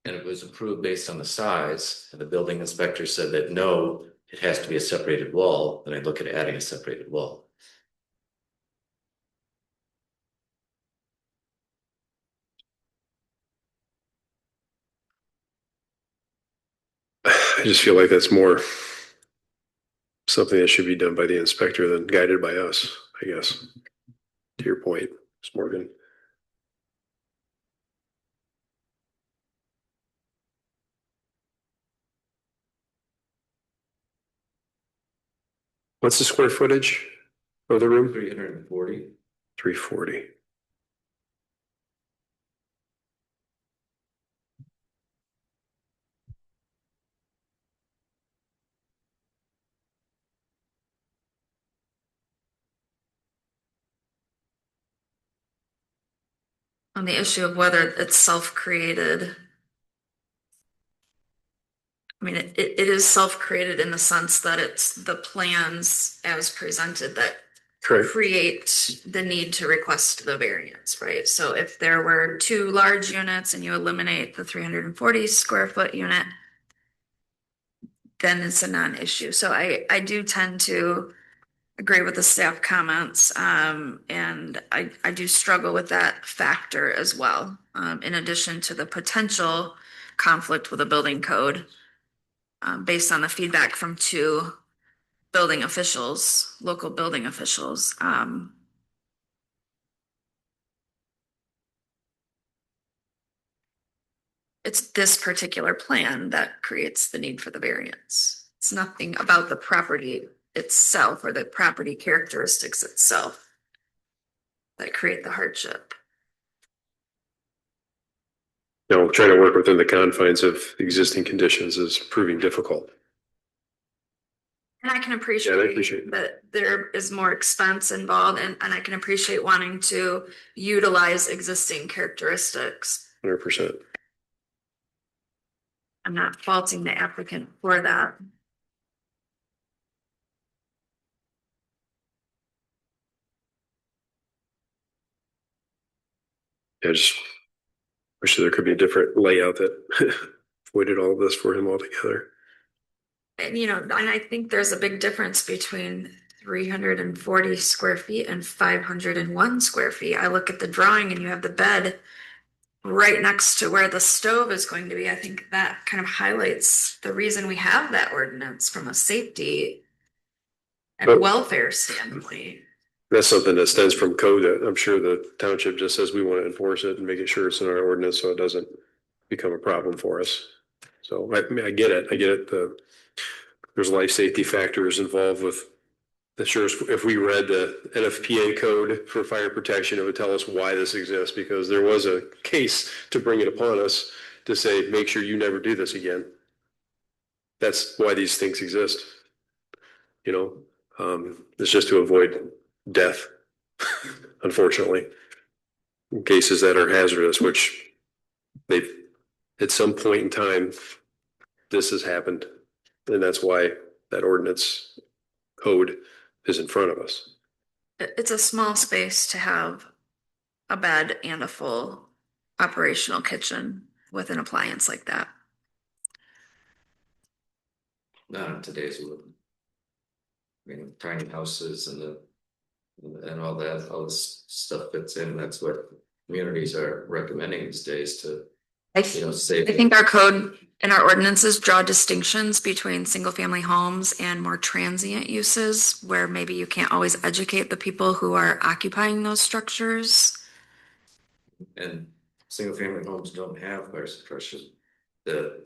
And it was approved based on the size, and the building inspector said that no, it has to be a separated wall, then I'd look at adding a separated wall. I just feel like that's more something that should be done by the inspector than guided by us, I guess. To your point, Ms. Morgan. What's the square footage of the room? 340. 340. On the issue of whether it's self-created. I mean, it is self-created in the sense that it's the plans as presented that Correct. create the need to request the variance, right? So if there were two large units and you eliminate the 340 square foot unit, then it's a non-issue. So I do tend to agree with the staff comments, and I do struggle with that factor as well, in addition to the potential conflict with the building code, based on the feedback from two building officials, local building officials. It's this particular plan that creates the need for the variance. It's nothing about the property itself or the property characteristics itself that create the hardship. Trying to work within the confines of existing conditions is proving difficult. And I can Yeah, I appreciate appreciate that there is more expense involved and I can appreciate wanting to utilize existing characteristics. 100%. I'm not faulting the applicant for that. I just wish there could be a different layout that avoided all of this for him altogether. And and I think there's a big difference between 340 square feet and 501 square feet. I look at the drawing and you have the bed right next to where the stove is going to be. I think that kind of highlights the reason we have that ordinance from a safety and But- welfare standpoint. That's something that stems from code that I'm sure the township just says we want to enforce it and make it sure it's in our ordinance so it doesn't become a problem for us. So I mean, I get it. There's life safety factors involved with the sure if we read the NFPA code for fire protection, it would tell us why this exists because there was a case to bring it upon us to say, make sure you never do this again. That's why these things exist. It's just to avoid death, unfortunately, in cases that are hazardous, which they've at some point in time, this has happened. And that's why that ordinance code is in front of us. It's a small space to have a bed and a full operational kitchen with an appliance like that. Not in today's world. I mean, tiny houses and all that, all this stuff fits in. That's what communities are recommending these days to, save. I think our code and our ordinances draw distinctions between single family homes and more transient uses where maybe you can't always educate the people who are occupying those structures. And single family homes don't have fire suppression. The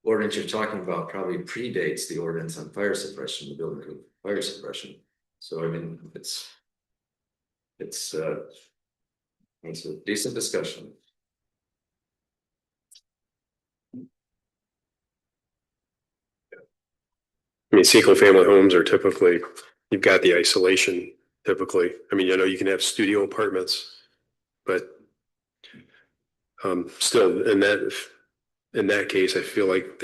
ordinance you're talking about probably predates the ordinance on fire suppression, the building code fire suppression. So I mean, it's a decent discussion. I mean, single family homes are typically, you've got the isolation typically. I mean, you can have studio apartments, but still in that case, I feel like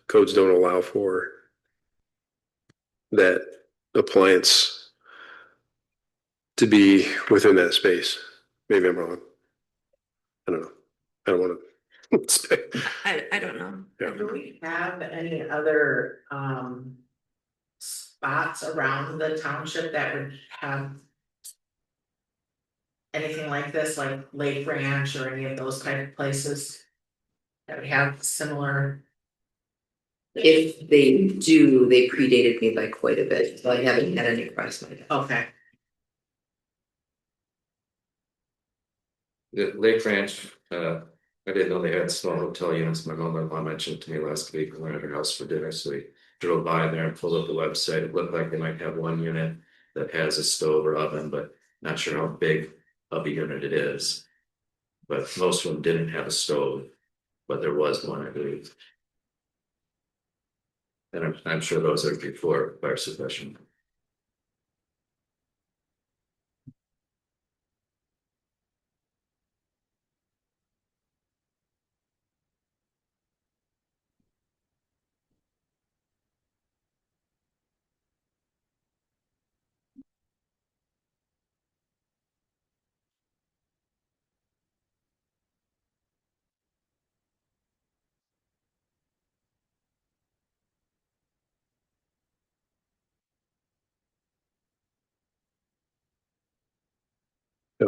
codes don't allow for that appliance to be within that space. Maybe I'm wrong. I don't know. I don't want to. I don't know. Yeah. Do we have any other spots around the township that would have anything like this, like Lake Ranch or any of those type of places that would have similar? If they do, they predated me by quite a bit, so I haven't had any across my desk. Okay. The Lake Ranch, I didn't know they had small hotel units. My mother-in-law mentioned it to me last week when we were at her house for dinner. So we drove by there and pulled up the website. It looked like they might have one unit that has a stove or oven, but not sure how big of a unit it is. But most of them didn't have a stove, but there was one, I believe. And I'm sure those are before fire suppression.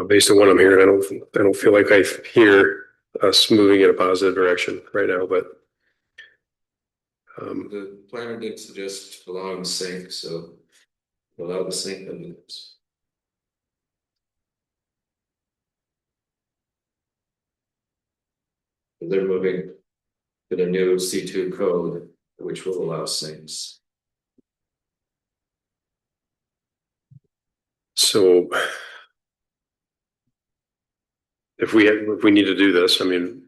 Based on what I'm hearing, I don't feel like I hear us moving in a positive direction right now, but The planner did suggest allowing the sink, so allow the sink and they're moving to the new C2 code, which will allow sinks. so if we need to do this, I mean,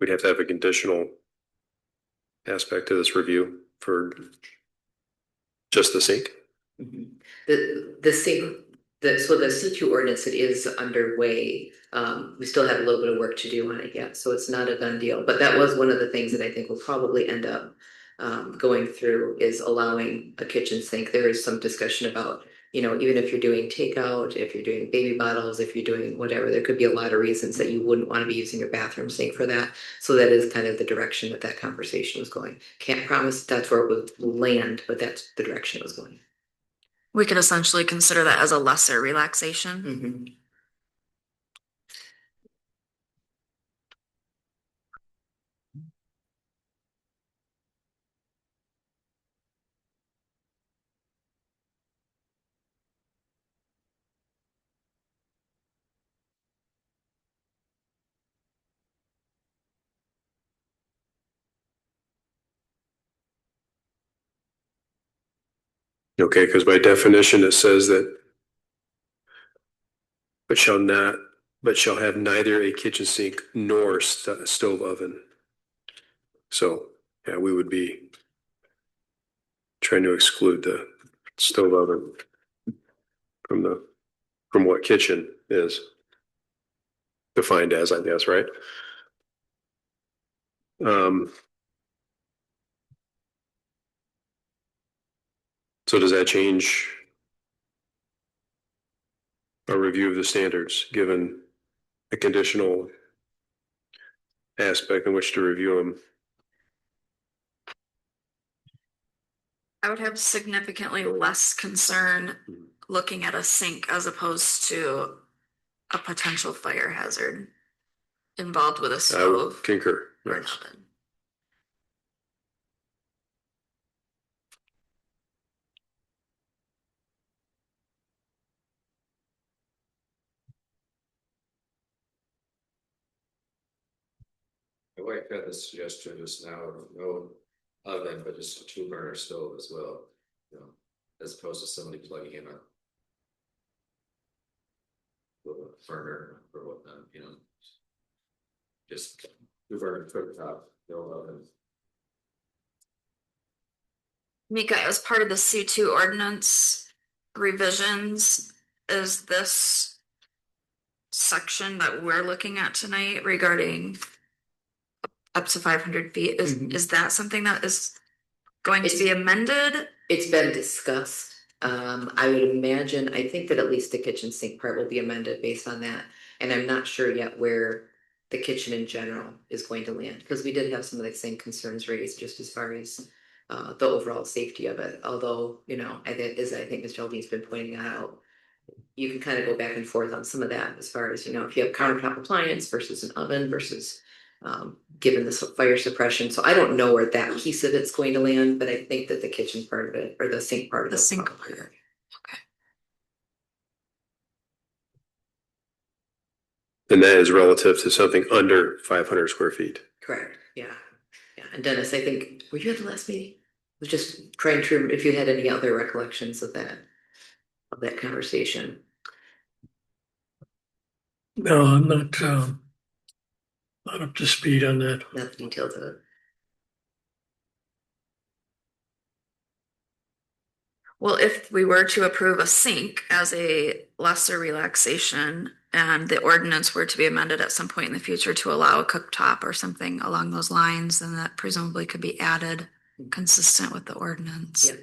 we'd have to have a conditional aspect to this review for Just the sink? The same, so the C2 ordinance, it is underway. We still have a little bit of work to do on it yet, so it's not a done deal. But that was one of the things that I think will probably end up going through is allowing a kitchen sink. There is some discussion about, even if you're doing takeout, if you're doing baby bottles, if you're doing whatever, there could be a lot of reasons that you wouldn't want to be using your bathroom sink for that. So that is kind of the direction that conversation was going. Can't promise that's where it would land, but that's the direction it was going. We could essentially consider that as a lesser relaxation. Mhm. Okay, because by definition, it says that but shall have neither a kitchen sink nor stove oven. So, yeah, we would be trying to exclude the stove oven from what kitchen is defined as, I guess, right? So does that change our review of the standards, given a conditional aspect in which to review them? I would have significantly less concern looking at a sink as opposed to a potential fire hazard involved with a I stove would concur. or an Yes. oven. My wife had the suggestion just now of no oven, but just a 2 burner stove as well, as opposed to somebody plugging in a burner or whatnot, just 2 burner cooktop, no oven. Mika, as part of the C2 ordinance revisions, is this section that we're looking at tonight regarding up to 500 feet, is that something that is going to be amended? It's been discussed. I would imagine, I think that at least the kitchen sink part will be amended based on that. And I'm not sure yet where the kitchen in general is going to land, because we did have some of the same concerns raised just as far as the overall safety of it. Although, I think Ms. Aldean's been pointing out, you can kind of go back and forth on some of that as far as, if you have countertop appliance versus an oven versus given the fire suppression. So I don't know where that piece of it's going to land, but I think that the kitchen part of it or the sink part of it. The sink probably- part. Okay. And that is relative to something under 500 square feet. Correct. Yeah. Yeah. And Dennis, I think, were you at the last meeting? I was just trying to remember if you had any other recollections of that conversation. No, I'm not up to speed on that. Not the details of it. Well, if we were to approve a sink as a lesser relaxation and the ordinance were to be amended at some point in the future to allow a cooktop or something along those lines, then that presumably could be added consistent with the ordinance. Yeah.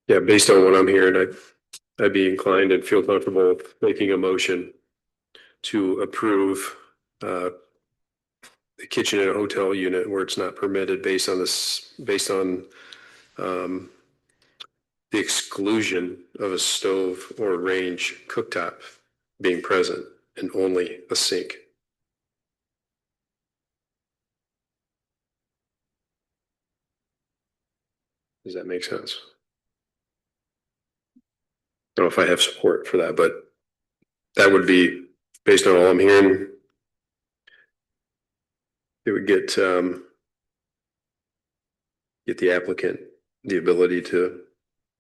Yeah, based on what I'm hearing, I'd be inclined and feel comfortable making a motion to approve the kitchen in a hotel unit where it's not permitted based on the exclusion of a stove or range cooktop being present and only a sink. Does that make sense? I don't know if I have support for that, but that would be based on all I'm hearing. It would get the applicant the ability to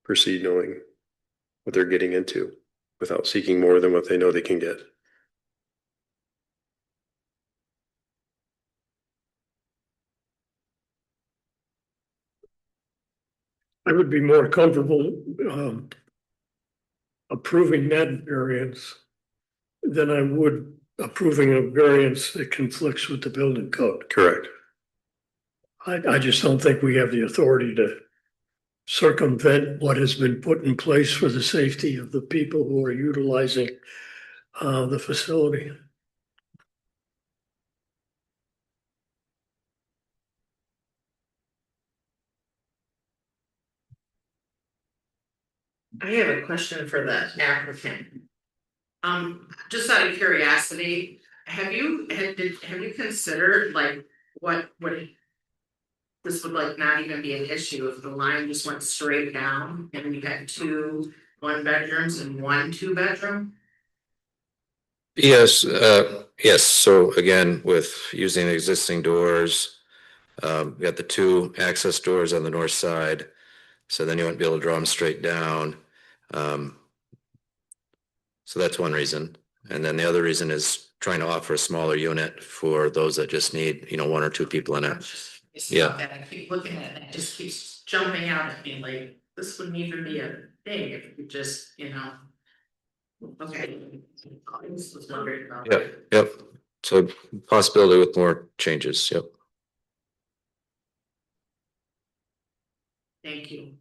proceed knowing what they're getting into without seeking more than what they know they can get. I would be more comfortable approving that variance than I would approving a variance that conflicts with the building code. Correct. I just don't think we have the authority to circumvent what has been put in place for the safety of the people who are utilizing the facility. I have a question for the applicant. Just out of curiosity, have you considered like what would this would like not even be an issue if the line just went straight down and you had 2 1-bedrooms and 1 2-bedroom? Yes, yes, so again, with using existing doors, we got the 2 access doors on the north side. So then you wouldn't be able to draw them straight down. So that's one reason. And then the other reason is trying to offer a smaller unit for those that just need, 1 or 2 people in it. Yeah. And I keep looking at it and it just keeps jumping out at me like this wouldn't even be a thing if you just, okay. I just was wondering about Yep, that. yep. So possibility with more changes, yep. Thank you.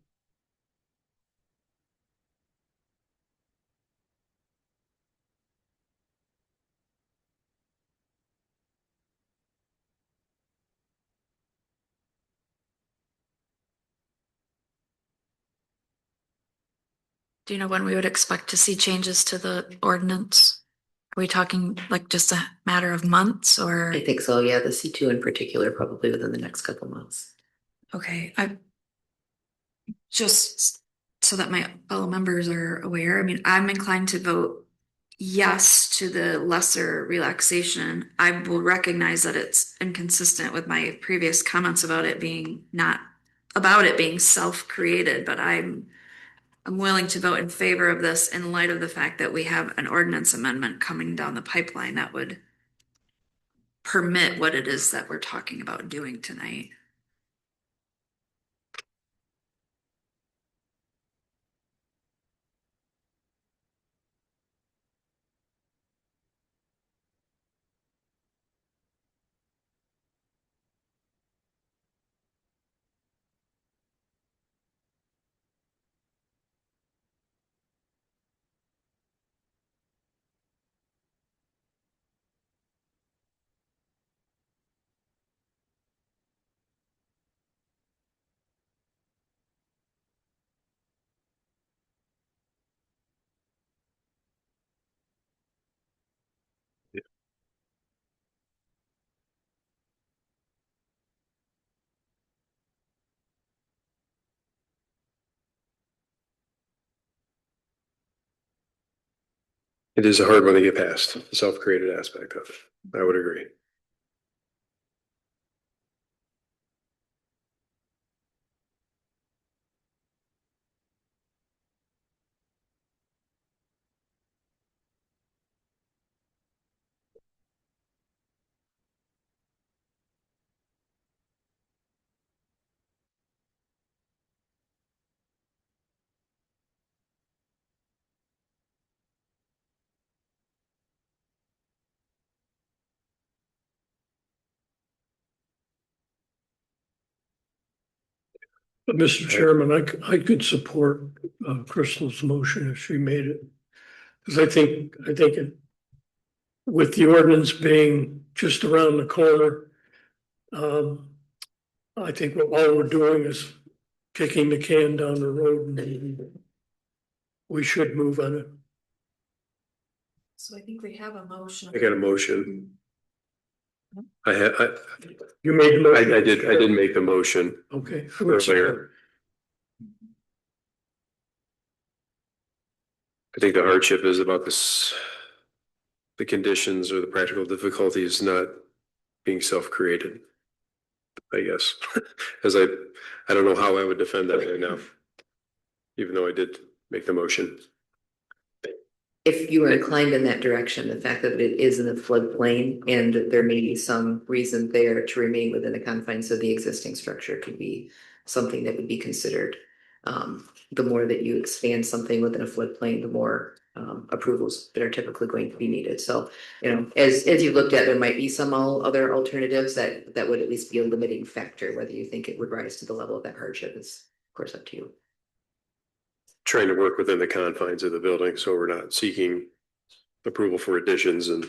Do you know when we would expect to see changes to the ordinance? Are we talking like just a matter of months or? I think so, yeah, the C2 in particular, probably within the next couple months. Okay, I just so that my fellow members are aware, I mean, I'm inclined to vote yes to the lesser relaxation. I will recognize that it's inconsistent with my previous comments about it being self-created, but I'm willing to vote in favor of this in light of the fact that we have an ordinance amendment coming down the pipeline that would permit what it is that we're talking about doing tonight. It is a hard one to get past, the self-created aspect of it. I would agree. But Mr. Chairman, I could support Crystal's motion if she made it. Because I think with the ordinance being just around the corner, I think all we're doing is kicking the can down the road and we should move on it. So I think we have a motion. I got a motion. You made the motion? I did make the motion Okay. earlier. I think the hardship is about this, the conditions or the practical difficulties not being self-created. I guess. As I don't know how I would defend that right now. Even though I did make the motion. If you are inclined in that direction, the fact that it is in the floodplain and there may be some reason there to remain within the confines of the existing structure could be something that would be considered. The more that you expand something within a floodplain, the more approvals that are typically going to be needed. So, you know, as you looked at, there might be some other alternatives that would at least be a limiting factor. Whether you think it would rise to the level of that hardship is, of course, up to you. Trying to work within the confines of the building, so we're not seeking approval for additions and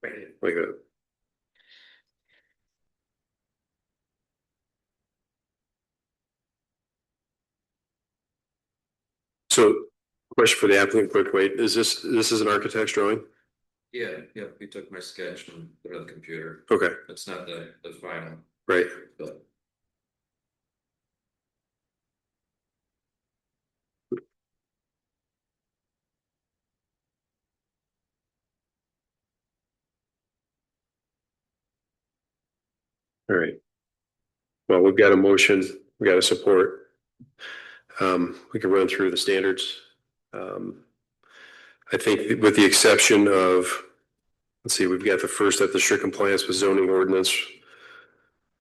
like that. So, question for the applicant, quick, wait, is this is an architect's drawing? Yeah, we took my sketch and put it on the computer. Okay, It's not the final, right. but All right. Well, we've got a motion, we got a support. We can run through the standards. I think with the exception of, let's see, we've got the first at the strict compliance with zoning ordinance,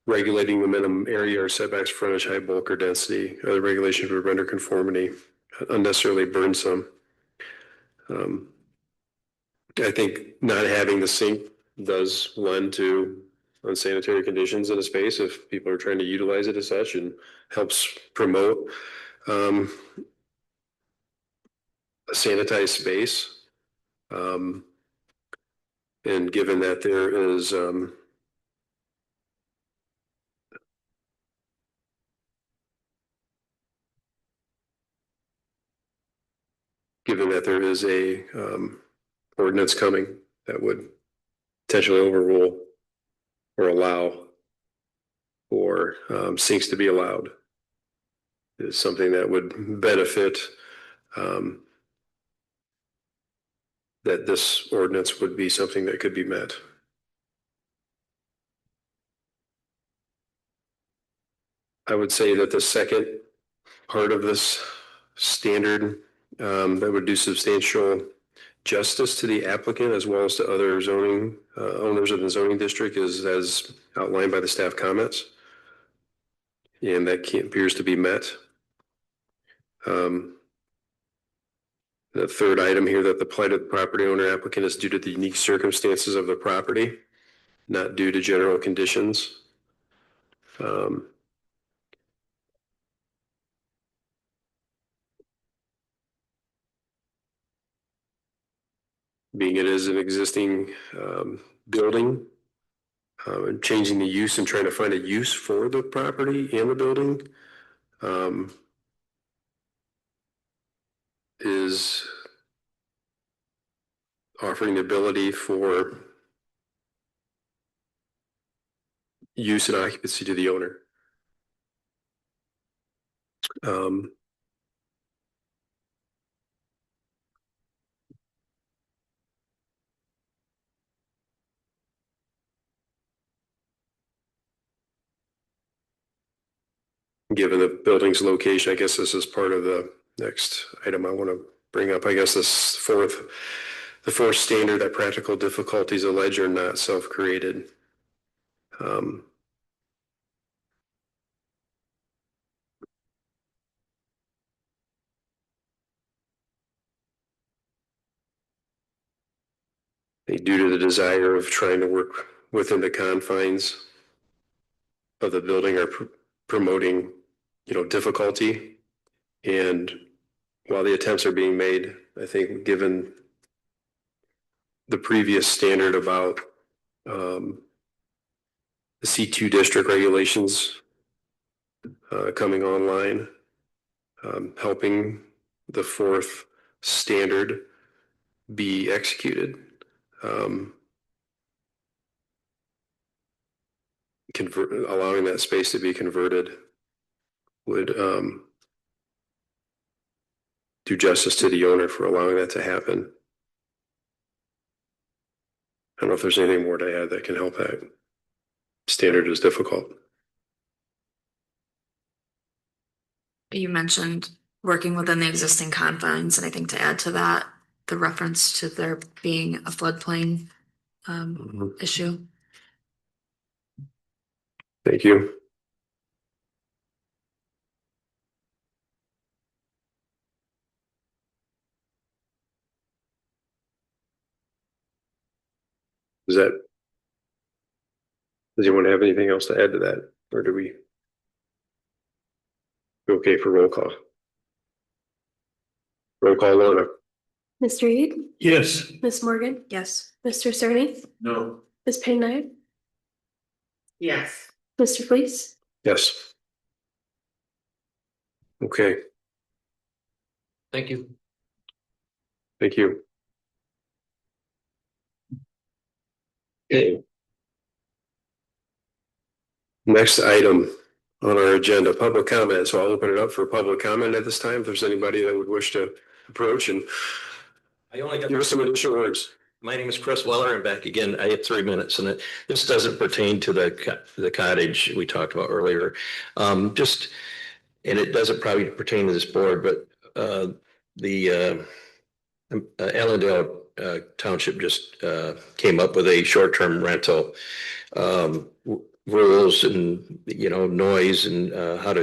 regulating the minimum area or setbacks, frontage, height, bulk, or density. Other regulations would render conformity unnecessarily burdensome. I think not having the sink does lend to unsanitary conditions in a space if people are trying to utilize it as such, and helps promote a sanitized space. And given that there is a ordinance coming that would potentially overrule or allow for sinks to be allowed, is something that would benefit that this ordinance would be something that could be met. I would say that the second part of this standard that would do substantial justice to the applicant as well as to other zoning owners of the zoning district is as outlined by the staff comments. And that appears to be met. The third item here, that the plight of the property owner applicant is due to the unique circumstances of the property, not due to general conditions. Being it is an existing building, and changing the use and trying to find a use for the property and the building is offering the ability for use and occupancy to the owner. Given the building's location, I guess this is part of the next item I want to bring up. I guess the fourth standard, that practical difficulties alleged are not self-created. Due to the desire of trying to work within the confines of the building, are promoting, difficulty. And while the attempts are being made, I think given the previous standard about the C2 district regulations coming online, helping the fourth standard be executed. Allowing that space to be converted would do justice to the owner for allowing that to happen. I don't know if there's anything more to add that can help that. Standard is difficult. you mentioned working within the existing confines, and I think to add to that, the reference to there being a floodplain issue. Thank you. Is that? Does anyone have anything else to add to that, or do we? Okay for roll call. Roll call, Lorna. Mr. Reed, Yes. Miss Morgan, Yes. Mr. Cerny, No. Miss Payne Knight, Yes. Mr. Fleece. Yes. Okay, Thank you. thank you. Okay. Next item on our agenda, public comment. So I'll open it up for public comment at this time. If there's anybody that would wish to approach and I only got give us some additional words. My name is Chris Weller. I'm back again. I have 3 minutes, and this doesn't pertain to the cottage we talked about earlier. And it doesn't probably pertain to this board, but the Allendale Township just came up with a short-term rental rules and noise and how to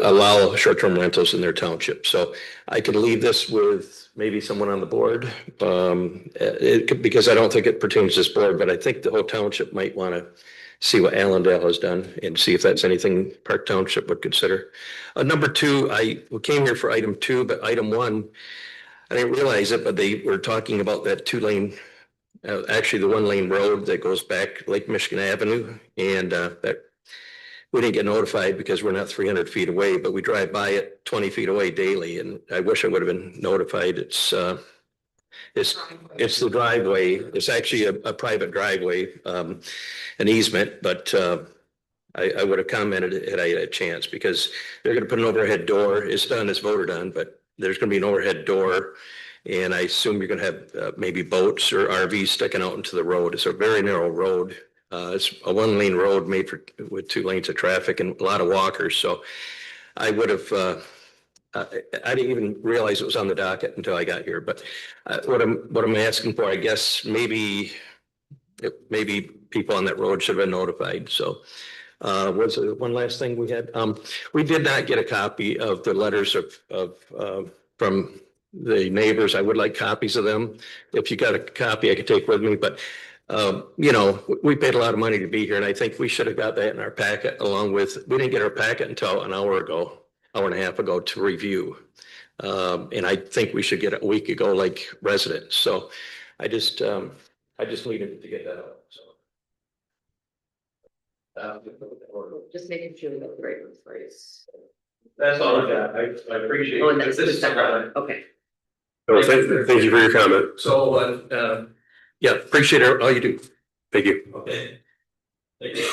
allow short-term rentals in their township. So I could leave this with maybe someone on the board, because I don't think it pertains to this board, but I think the whole township might want to see what Allendale has done and see if that's anything Park Township would consider. Number 2, we came here for item 2, but item 1, I didn't realize it, but they were talking about that 2-lane, actually the 1-lane road that goes back Lake Michigan Avenue, and that we didn't get notified because we're not 300 feet away, but we drive by it 20 feet away daily, and I wish I would have been notified. It's the driveway. It's actually a private driveway, an easement, but I would have commented had I had a chance, because they're going to put an overhead door. It's done, it's voted on, but there's going to be an overhead door, and I assume you're going to have maybe boats or RVs sticking out into the road. It's a very narrow road. It's a 1-lane road made with 2 lanes of traffic and a lot of walkers. So I would have. I didn't even realize it was on the docket until I got here. But what I'm asking for, I guess maybe people on that road should have been notified. So was there one last thing we had? We did not get a copy of the letters from the neighbors. I would like copies of them. If you got a copy, I could take with me. But we paid a lot of money to be here, and I think we should have got that in our packet along with. We didn't get our packet until an hour and a half ago to review, and I think we should get it a week ago, like residents. So I just needed to get that out. So. Just making sure we got the right phrase. That's all I got. I appreciate it. Oh, and that's the second one. Okay. Oh, thank you for your comment. So, yeah, appreciate all you do. Thank you. Okay. Thank you.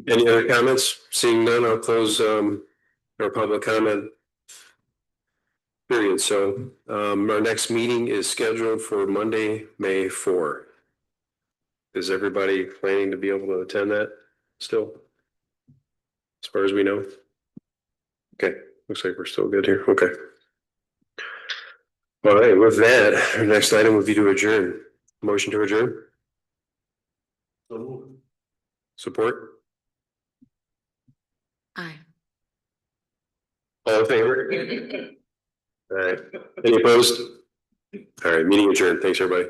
Any other comments? Seeing none, I'll close our public comment period. So our next meeting is scheduled for Monday, May 4. Is everybody planning to be able to attend that still? As far as we know? Okay, looks like we're still good here. Okay. All right, with that, our next item would be to adjourn. Motion to adjourn? Support? Aye. All in favor? All right. Any opposed? All right, meeting adjourned. Thanks, everybody.